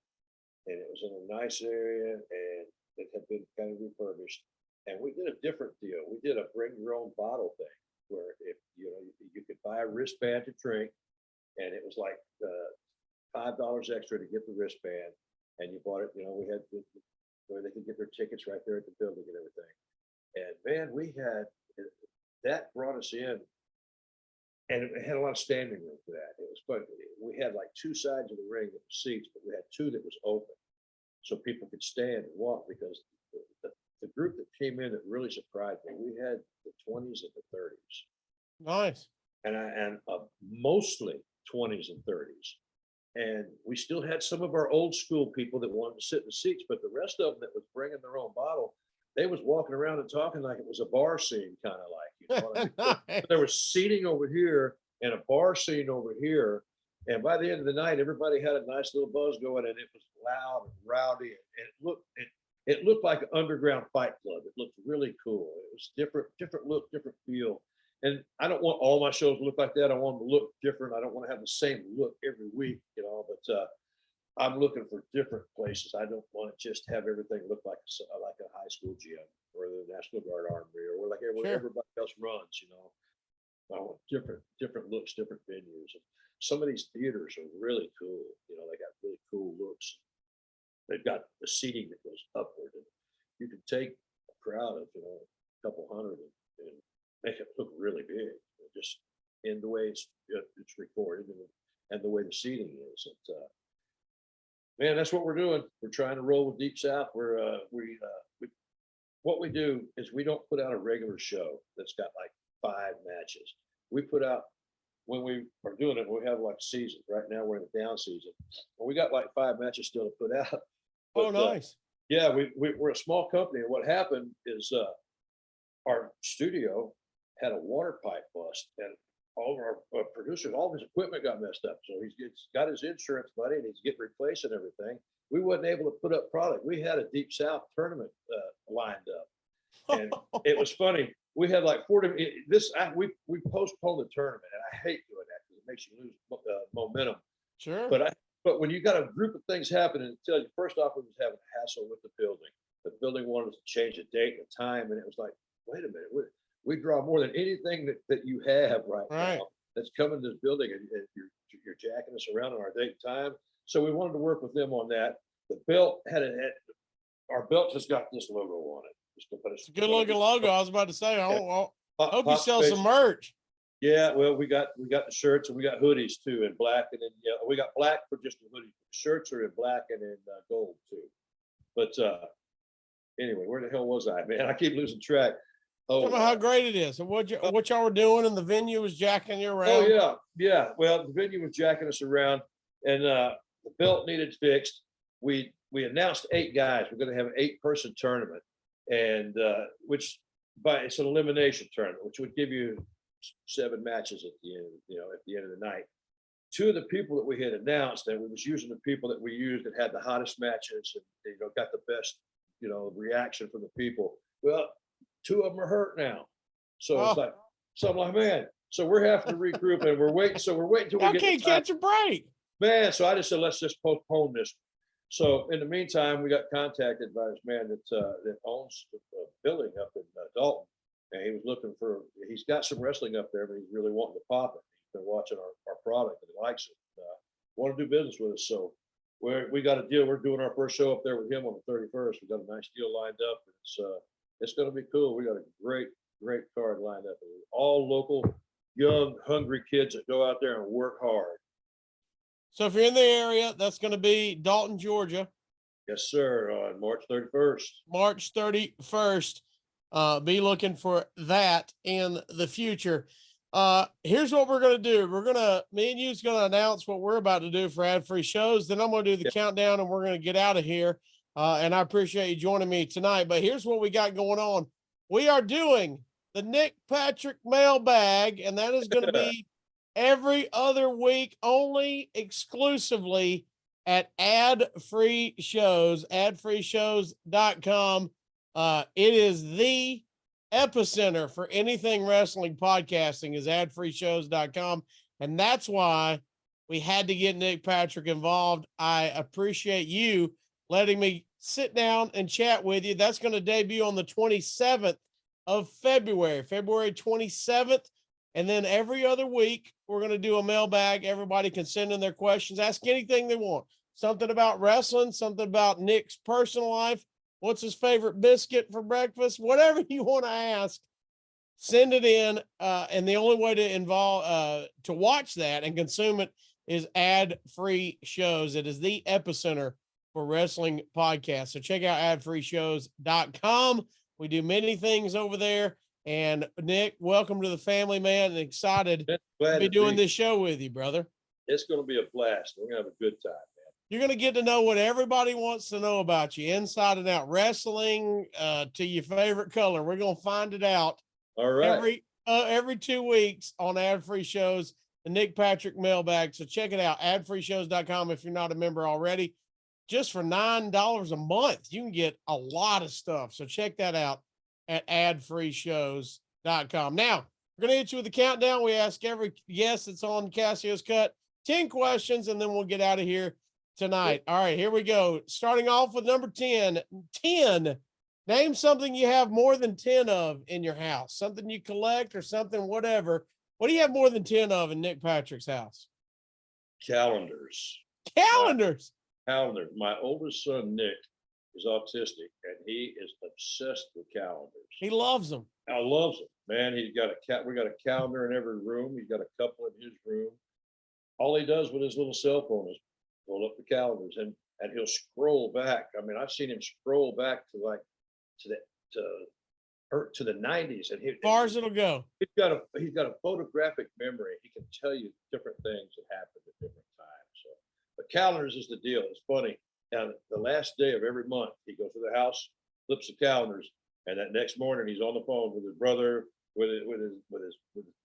and it was in a nice area, and it had been kind of refurbished. And we did a different deal. We did a bring your own bottle thing, where if you could buy a wristband to drink, and it was like $5 extra to get the wristband, and you bought it. You know, we had where they could get their tickets right there at the building and everything. And man, we had that brought us in, and it had a lot of standing room for that. It was fun. We had like 2 sides of the ring that were seats, but we had 2 that was open, so people could stand and walk. Because the group that came in that really surprised me, we had the 20s and the 30s. Nice. And mostly 20s and 30s. And we still had some of our old school people that wanted to sit in the seats, but the rest of them that was bringing their own bottle, they was walking around and talking like it was a bar scene, kind of like, you know what I mean? Nice. There was seating over here and a bar scene over here. And by the end of the night, everybody had a nice little buzz going, and it was loud and rowdy. And it looked like an underground fight club. It looked really cool. It was different look, different feel. And I don't want all my shows to look like that. I want them to look different. I don't want to have the same look every week, you know, but I'm looking for different places. I don't want to just have everything look like a high school gym or the National Guard Armory or where everybody else runs, you know. I want different looks, different venues. And some of these theaters are really cool. You know, they got really cool looks. They've got the seating that goes upward, and you can take a crowd of, you know, a couple hundred and make it look really big, just in the way it's recorded and the way the seating is. And, man, that's what we're doing. We're trying to roll with Deep South. What we do is we don't put out a regular show that's got like 5 matches. We put out, when we are doing it, we have like seasons. Right now we're in the down season. Well, we got like 5 matches still to put out. But, nice. Yeah, we're a small company, and what happened is our studio had a water pipe bust, and all of our producers, all of his equipment got messed up. So he's got his insurance money, and he's getting replaced and everything. We wasn't able to put up product. We had a Deep South tournament lined up, and it was funny. We had like 40. We postponed the tournament, and I hate doing that because it makes you lose momentum. Sure. But when you got a group of things happening, it tells you, first off, we was having a hassle with the building. The building wanted us to change the date and the time, and it was like, wait a minute, we draw more than anything that you have right now that's coming to this building, and you're jacking us around on our date and time. So we wanted to work with them on that. The belt our belt just got this logo on it. It's a good looking logo. I was about to say, I hope you sell some merch. Yeah, well, we got the shirts, and we got hoodies too in black, and then we got black for just the hoodie. Shirts are in black and in gold too. But anyway, where the hell was I, man? I keep losing track. Tell me how great it is, and what y'all were doing, and the venue was jacking you around. Oh yeah. Well, the venue was jacking us around, and the belt needed fixed. We announced 8 guys. We're going to have an 8-person tournament, and it's an elimination tournament, which would give you 7 matches at the end. At the end of the night. 2 of the people that we had announced, and we was using the people that we used that had the hottest matches and got the best reaction from the people. Well, 2 of them are hurt now, so it's like, so I'm like, man, so we're having to regroup, and we're waiting. So we're waiting until we can't catch a break, man. So I just said, let's just postpone this. So in the meantime, we got contacted by this man that owns the building up in Dalton, and he's got some wrestling up there, but he's really wanting to pop it. He's been watching our product and he likes it. Want to do business with us, so we got a deal. We're doing our first show up there with him on the 31st. We got a nice deal lined up. It's going to be cool. We got a great card lined up. All local, young, hungry kids that go out there and work hard. So if you're in the area, that's going to be Dalton, Georgia. Yes, sir. On March 31st. March 31st. Be looking for that in the future. Here's what we're going to do. Me and you's going to announce what we're about to do for ad-free shows. Then I'm going to do the countdown and we're going to get out of here. And I appreciate you joining me tonight, but here's what we got going on. We are doing the Nick Patrick mailbag, and that is going to be every other week, only exclusively at ad-free shows, adfreeshows.com. It is the epicenter for anything wrestling podcasting is adfreeshows.com. And that's why we had to get Nick Patrick involved. I appreciate you letting me sit down and chat with you. That's going to debut on the 27th of February 27th. And then every other week, we're going to do a mailbag. Everybody can send in their questions, ask anything they want. Something about wrestling, something about Nick's personal life. What's his favorite biscuit for breakfast? Whatever you want to ask, send it in. And the only way to watch that and consume it is ad-free shows. It is the epicenter for wrestling podcasts. So check out adfreeshows.com. We do many things over there. And Nick, welcome to the family, man. And excited to be doing this show with you, brother. It's going to be a blast. We're going to have a good time, man. You're going to get to know what everybody wants to know about you, inside and out, wrestling to your favorite color. We're going to find it out. All right. Every 2 weeks on ad-free shows, the Nick Patrick mailbag. So check it out, adfreeshows.com if you're not a member already. Just for $9 a month, you can get a lot of stuff. So check that out at adfreeshows.com. Now, we're going to hit you with the countdown. We ask every guest that's on Casio's Cut 10 questions, and then we'll get out of here tonight. All right, here we go. Starting off with number 10. 10. Name something you have more than 10 of in your house. Something you collect or something, whatever. What do you have more than 10 of in Nick Patrick's house? Calendars. Calendars. Calendars. My oldest son, Nick, is autistic, and he is obsessed with calendars. He loves them. I loves them, man. We got a calendar in every room. He's got a couple in his room. All he does with his little cell phone is pull up the calendars, and he'll scroll back. I mean, I've seen him scroll back to the 90s, and far as it'll go. He's got a photographic memory. He can tell you different things that happened at different times. So, but calendars is the deal. It's funny. And the last day of every month, he goes to the house, flips the calendars, and that next morning he's on the phone with his brother, with his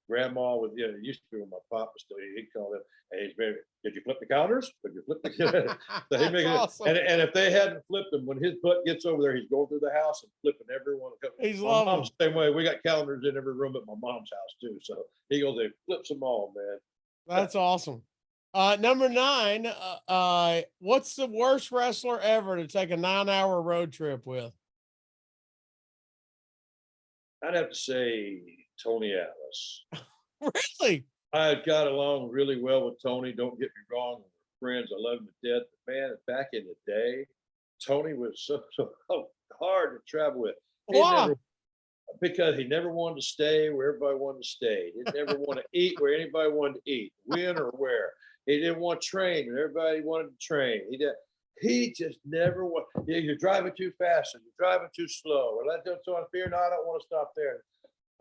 grandma, it used to be when my pop was still, he'd call them, and he's very, did you flip the calendars? Did you flip the calendars? So That's awesome. And if they hadn't flipped them, when his butt gets over there, he's going through the house and flipping every one. He's my mom's the same way. We got calendars in every room at my mom's house too. So he goes and flips them all, man. That's awesome. Number 9, what's the worst wrestler ever to take a 9-hour road trip with? I'd have to say Tony Atlas. Really? I got along really well with Tony. Don't get me wrong. We're friends. I love him to death. But man, back in the day, Tony was so hard to travel with. Why? Because he never wanted to stay where everybody wanted to stay. He never wanted to eat where anybody wanted to eat, when or where. He didn't want to train when everybody wanted to train. He just never wanted. You're driving too fast, and you're driving too slow. And I fear not. I don't want to stop there.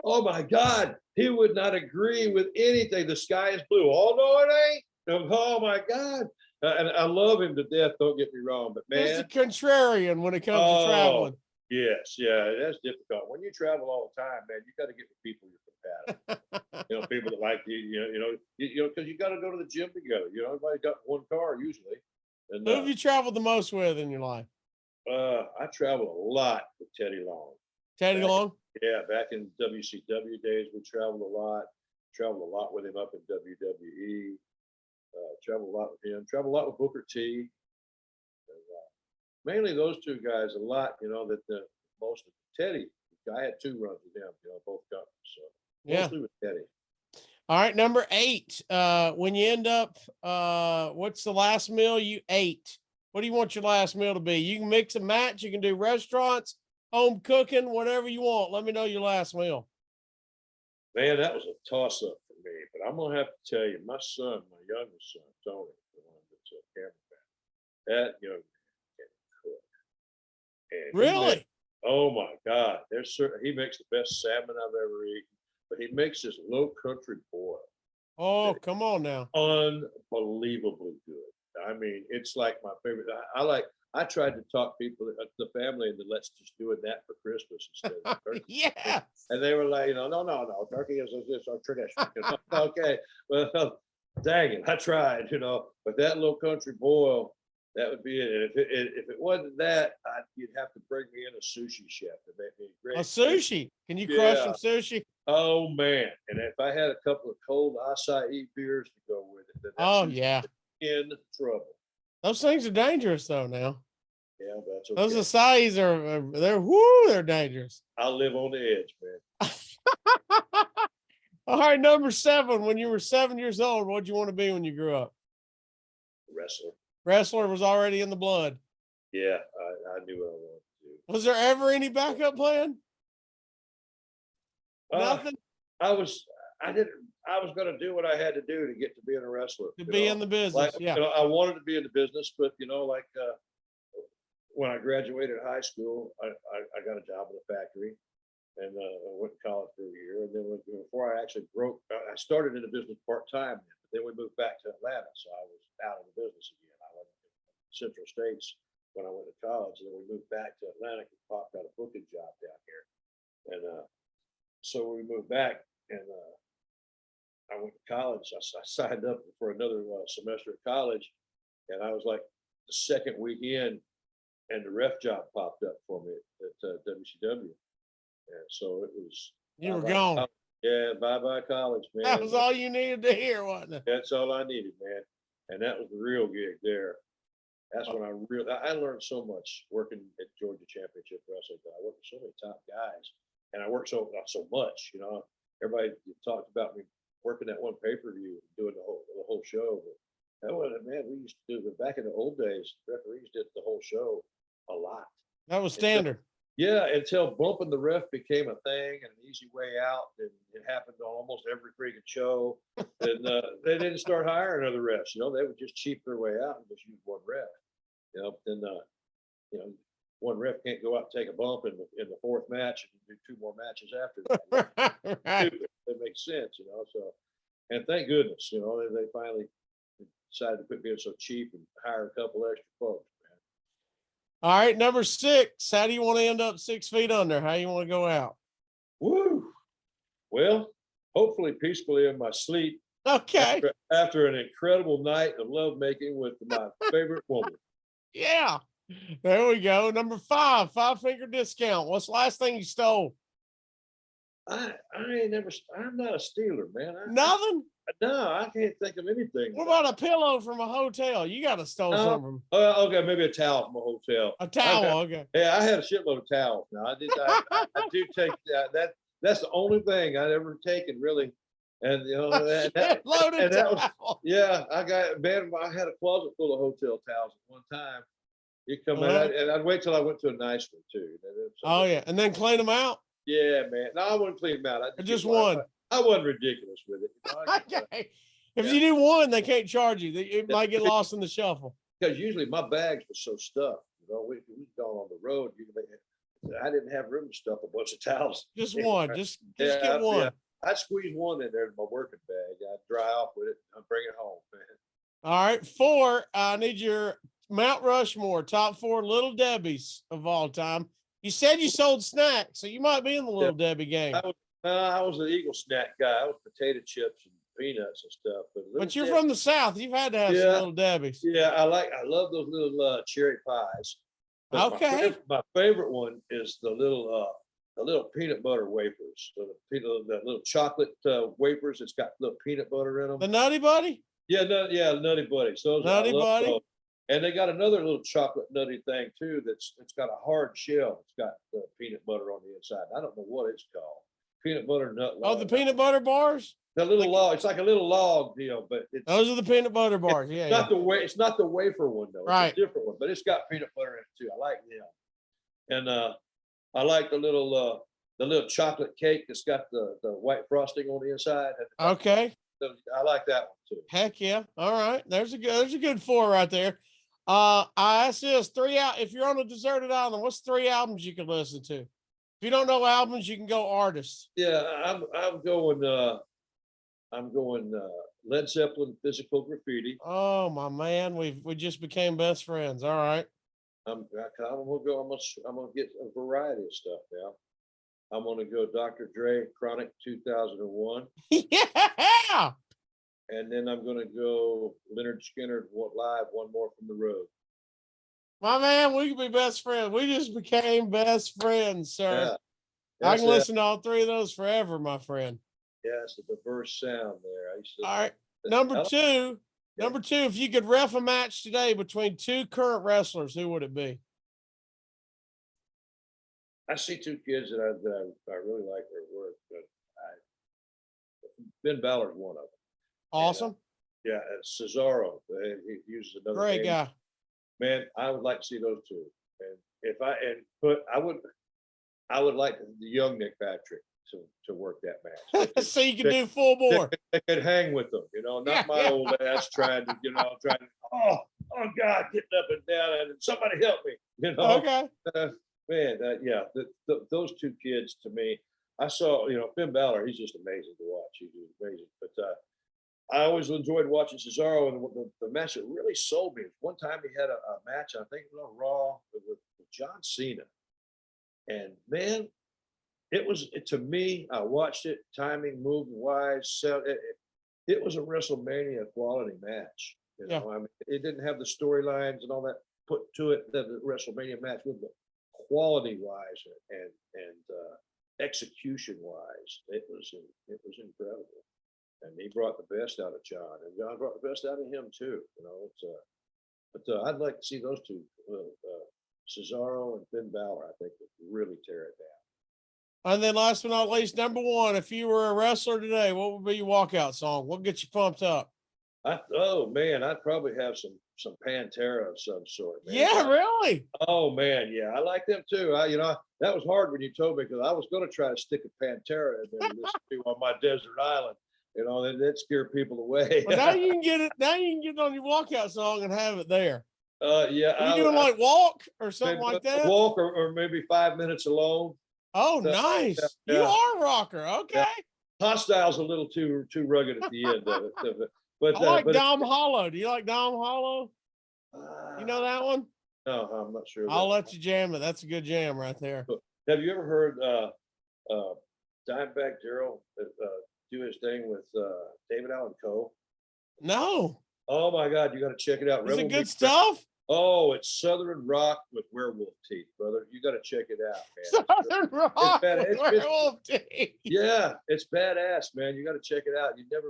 Oh my God, he would not agree with anything. The sky is blue. Oh no, it ain't. Oh my God. And I love him to death. Don't get me wrong, but man, he's a contrarian when it comes to traveling. Yes, yeah, that's difficult. When you travel all the time, man, you got to get with people you're compatible. People that like you, because you got to go to the gym together. Everybody got one car usually. And who have you traveled the most with in your life? I traveled a lot with Teddy Long. Teddy Long? Yeah, back in WCW days, we traveled a lot. Traveled a lot with him up in WWE. Traveled a lot with him. Traveled a lot with Booker T. And, mainly those two guys a lot. That most of Teddy. I had 2 runs with him. Both companies. So mostly with Teddy. All right, number 8. When you end up, what's the last meal you ate? What do you want your last meal to be? You can mix and match. You can do restaurants. home cooking, whatever you want. Let me know your last meal. Man, that was a toss up for me, but I'm gonna have to tell you, my son, my youngest son, Tony, the one that's a cameraman, that young man can cook. And Really? oh my God, he makes the best salmon I've ever eaten, but he makes this low country boil. Oh, come on now. Unbelievably good. I mean, it's like my favorite. I tried to talk people, the family, into let's just do that for Christmas instead of turkey. Yeah. And they were like, no, turkey is our tradition. Okay, well, dang it, I tried, but that little country boil, that would be it. And if it wasn't that, you'd have to bring me in a sushi chef to make me a great A sushi. Can you crush some sushi? Oh man! And if I had a couple of cold acai beers to go with it, then yeah, in trouble. Those things are dangerous though. Now, yeah, that's okay. Those acais they're dangerous. I live on the edge, man. All right, number 7. When you were 7 years old, what'd you want to be when you grew up? Wrestler. Wrestler was already in the blood. Yeah, I knew what I wanted to do. Was there ever any backup plan? Nothing. I was going to do what I had to do to get to being a wrestler. To be in the business, yeah. I wanted to be in the business, but when I graduated high school, I got a job in a factory, and I went to college for a year. And then before I actually I started in the business part time. But then we moved back to Atlanta, so I was out of the business again. I went to Central States when I went to college, and then we moved back to Atlanta because Pop got a booking job down here, and so we moved back, and I went to college. I signed up for another semester of college, and I was like the second weekend, and the ref job popped up for me at WCW, and so it was. You were gone. Yeah, bye college, man. That was all you needed to hear, wasn't it? That's all I needed, man, and that was the real gig there. That's when I learned so much working at Georgia Championship Wrestling. I worked with so many top guys, and I worked so much. Everybody talked about me working that one pay-per-view, doing the whole show. But that wasn't, man, we used to do, back in the old days, referees did the whole show a lot. That was standard. Until bumping the ref became a thing and an easy way out, and it happened on almost every freaking show. And they didn't start hiring other refs. They would just cheap their way out and just use one ref. Then one ref can't go out and take a bump in the fourth match and do 2 more matches after that. Right. It makes sense, So, and thank goodness, they finally decided to quit being so cheap and hire a couple extra folks. All right, number 6. How do you want to end up 6 feet under? How you want to go out? Woo! Well, hopefully peacefully in my sleep. Okay. After an incredible night of lovemaking with my favorite woman. Yeah. There we go. Number 5, 5-finger discount. What's the last thing you stole? I'm not a stealer, man. Nothing? No, I can't think of anything. What about a pillow from a hotel? You got to steal something. Okay, maybe a towel from a hotel. A towel, okay. Yeah, I had a shitload of towels. Now I do take that. That's the only thing I'd ever taken, really. And that was, yeah, I had a closet full of hotel towels at one time. You come in, and I'd wait till I went to a nice one too. Oh yeah, and then clean them out. Yeah, man. No, I wouldn't clean them out. Just one. I wasn't ridiculous with it. Okay. If you do one, they can't charge you. It might get lost in the shuffle. Because usually my bags were so stuffed. We'd gone on the road. I didn't have room to stuff a bunch of towels. Just one. Just get one. Yeah. I'd squeeze one in there in my working bag. I'd dry off with it. I'd bring it home, man. All right. 4, I need your Mount Rushmore, top 4 Little Debbies of all time. You said you sold snacks, so you might be in the Little Debbie game. I was an Eagle snack guy. I was potato chips and peanuts and stuff. But you're from the South. You've had to have some Little Debbies. Yeah, I love those little cherry pies. But okay. My favorite one is the little peanut butter wafers. The little chocolate wafers. It's got little peanut butter in them. The Nutty Buddy? Yeah, Nutty Buddies. Nutty Buddy. Those. And they got another little chocolate nutty thing too. It's got a hard shell. It's got the peanut butter on the inside. I don't know what it's called. Peanut butter nut log. Oh, the peanut butter bars? The little log. It's like a little log deal, but those are the peanut butter bars. It's not the wafer one though. It's right. a different one, but it's got peanut butter in it too. I like them. And I like the little chocolate cake that's got the white frosting on the inside. Okay. I like that one too. Heck yeah. All right. There's a good four right there. I asked this if you're on a deserted island, what's 3 albums you can listen to? If you don't know albums, you can go artists. Yeah, I'm going Led Zeppelin, Physical Graffiti. Oh my man, we just became best friends. All right. I'm gonna get a variety of stuff now. I'm gonna go Dr. Dre, Chronic 2001. Yeah. And then I'm gonna go Leonard Skinner live, One More from the Road. My man, we could be best friends. We just became best friends, sir. Yeah, I can listen to all three of those forever, my friend. Yeah, it's a diverse sound there. All right. Number two, if you could ref a match today between two current wrestlers, who would it be? I see two kids that I really like their work, but Ben Balor's one of them. Awesome. And, Cesaro, he uses another great name. guy. Man, I would like to see those two. And I would like the young Nick Patrick to work that match. So you can do full bore. They could hang with them, not my old ass trying to, oh God, getting up and down and somebody help me, Okay. Those two kids to me, I saw, Finn Balor, he's just amazing to watch. He's just amazing. But I always enjoyed watching Cesaro, and the match that really sold me. One time he had a match, I think it was on Raw with John Cena. And man, to me, I watched it, timing, movement wise, it was a WrestleMania quality match. It didn't have the storylines and all that put to it that the WrestleMania match would, but quality wise and execution wise, it was incredible. And he brought the best out of John, and John brought the best out of him too. But I'd like to see those two, Cesaro and Finn Balor. I think would really tear it down. And then last but not least, number one, if you were a wrestler today, what would be your walkout song? What gets you pumped up? I'd probably have some Pantera of some sort. Man. Yeah, really? Oh man, yeah, I like them too. That was hard when you told me, because I was going to try to stick a Pantera in there and listen to on my desert island. That scare people away. Well, now you can get it. Now you can get it on your walkout song and have it there. Yeah. Are you doing like walk or something like that? Walk or maybe 5 minutes alone. Oh, nice. Yeah. You are a rocker. Okay. Yeah. Hostile's a little too rugged at the end of it. But I like Dom Hollow. Do you like Dom Hollow? You know that one? No, I'm not sure. I'll let you jam it. That's a good jam right there. Have you ever heard Dimebag Darrell do his thing with David Allan Coe? No. Oh my God, you got to check it out. Is it good stuff? Oh, it's Southern rock with werewolf teeth, brother. You got to check it out, man. Southern rock with werewolf teeth. Yeah, it's badass, man. You got to check it out. You can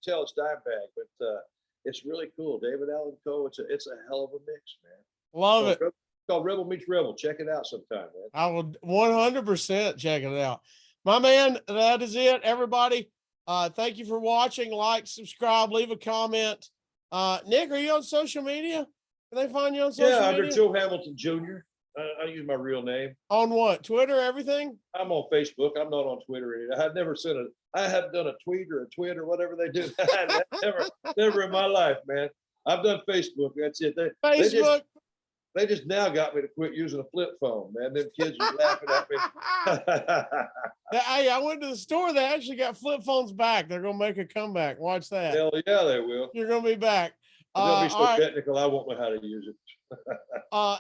tell it's Dimebag, but it's really cool. David Allan Coe. It's a hell of a mix, man. Love it. It's called Rebel Meets Rebel. Check it out sometime, man. I will 100% check it out. My man, that is it, everybody. Thank you for watching. Like, subscribe, leave a comment. Nick, are you on social media? Can they find you on social media? Yeah, under Joe Hamilton Jr. I use my real name. On what? Twitter, everything? I'm on Facebook. I'm not on Twitter. I haven't done a tweet or a twit or whatever they do. never in my life, man. I've done Facebook. That's it. Facebook. They just now got me to quit using a flip phone, man. Them kids are laughing at me. Hey, I went to the store. They actually got flip phones back. They're going to make a comeback. Watch that. Hell yeah, they will. You're going to be back. They'll be so technical, I won't know how to use it.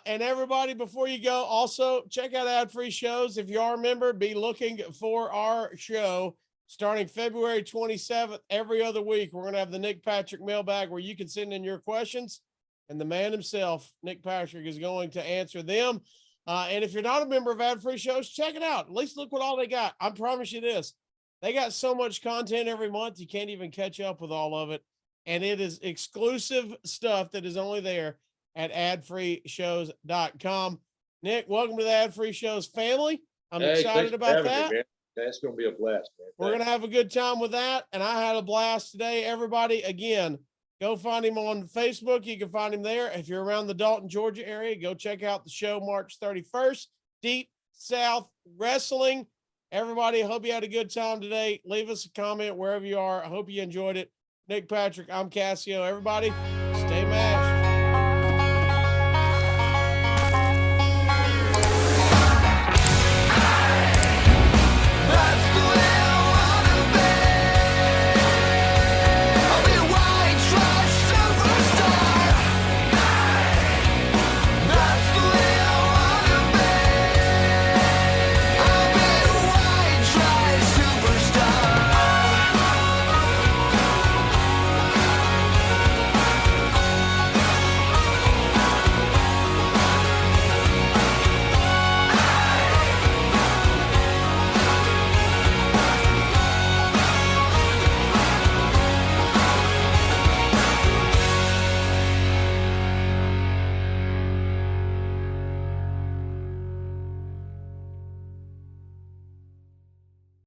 And everybody, before you go, also check out ad-free shows. If you are a member, be looking for our show starting February 27th. Every other week, we're going to have the Nick Patrick Mailbag where you can send in your questions. And the man himself, Nick Patrick, is going to answer them. And if you're not a member of ad-free shows, check it out. At least look what all they got. I promise you this. They got so much content every month, you can't even catch up with all of it. And it is exclusive stuff that is only there at adfreeshows.com. Nick, welcome to the Ad-Free Shows family. I'm excited about that. Me, that's going to be a blast, man. We're going to have a good time with that. And I had a blast today. Everybody, again, go find him on Facebook. You can find him there. If you're around the Dalton, Georgia area, go check out the show March 31st. Deep South Wrestling. Everybody, I hope you had a good time today. Leave us a comment wherever you are. I hope you enjoyed it. Nick Patrick, I'm Casio. Everybody, stay mashed.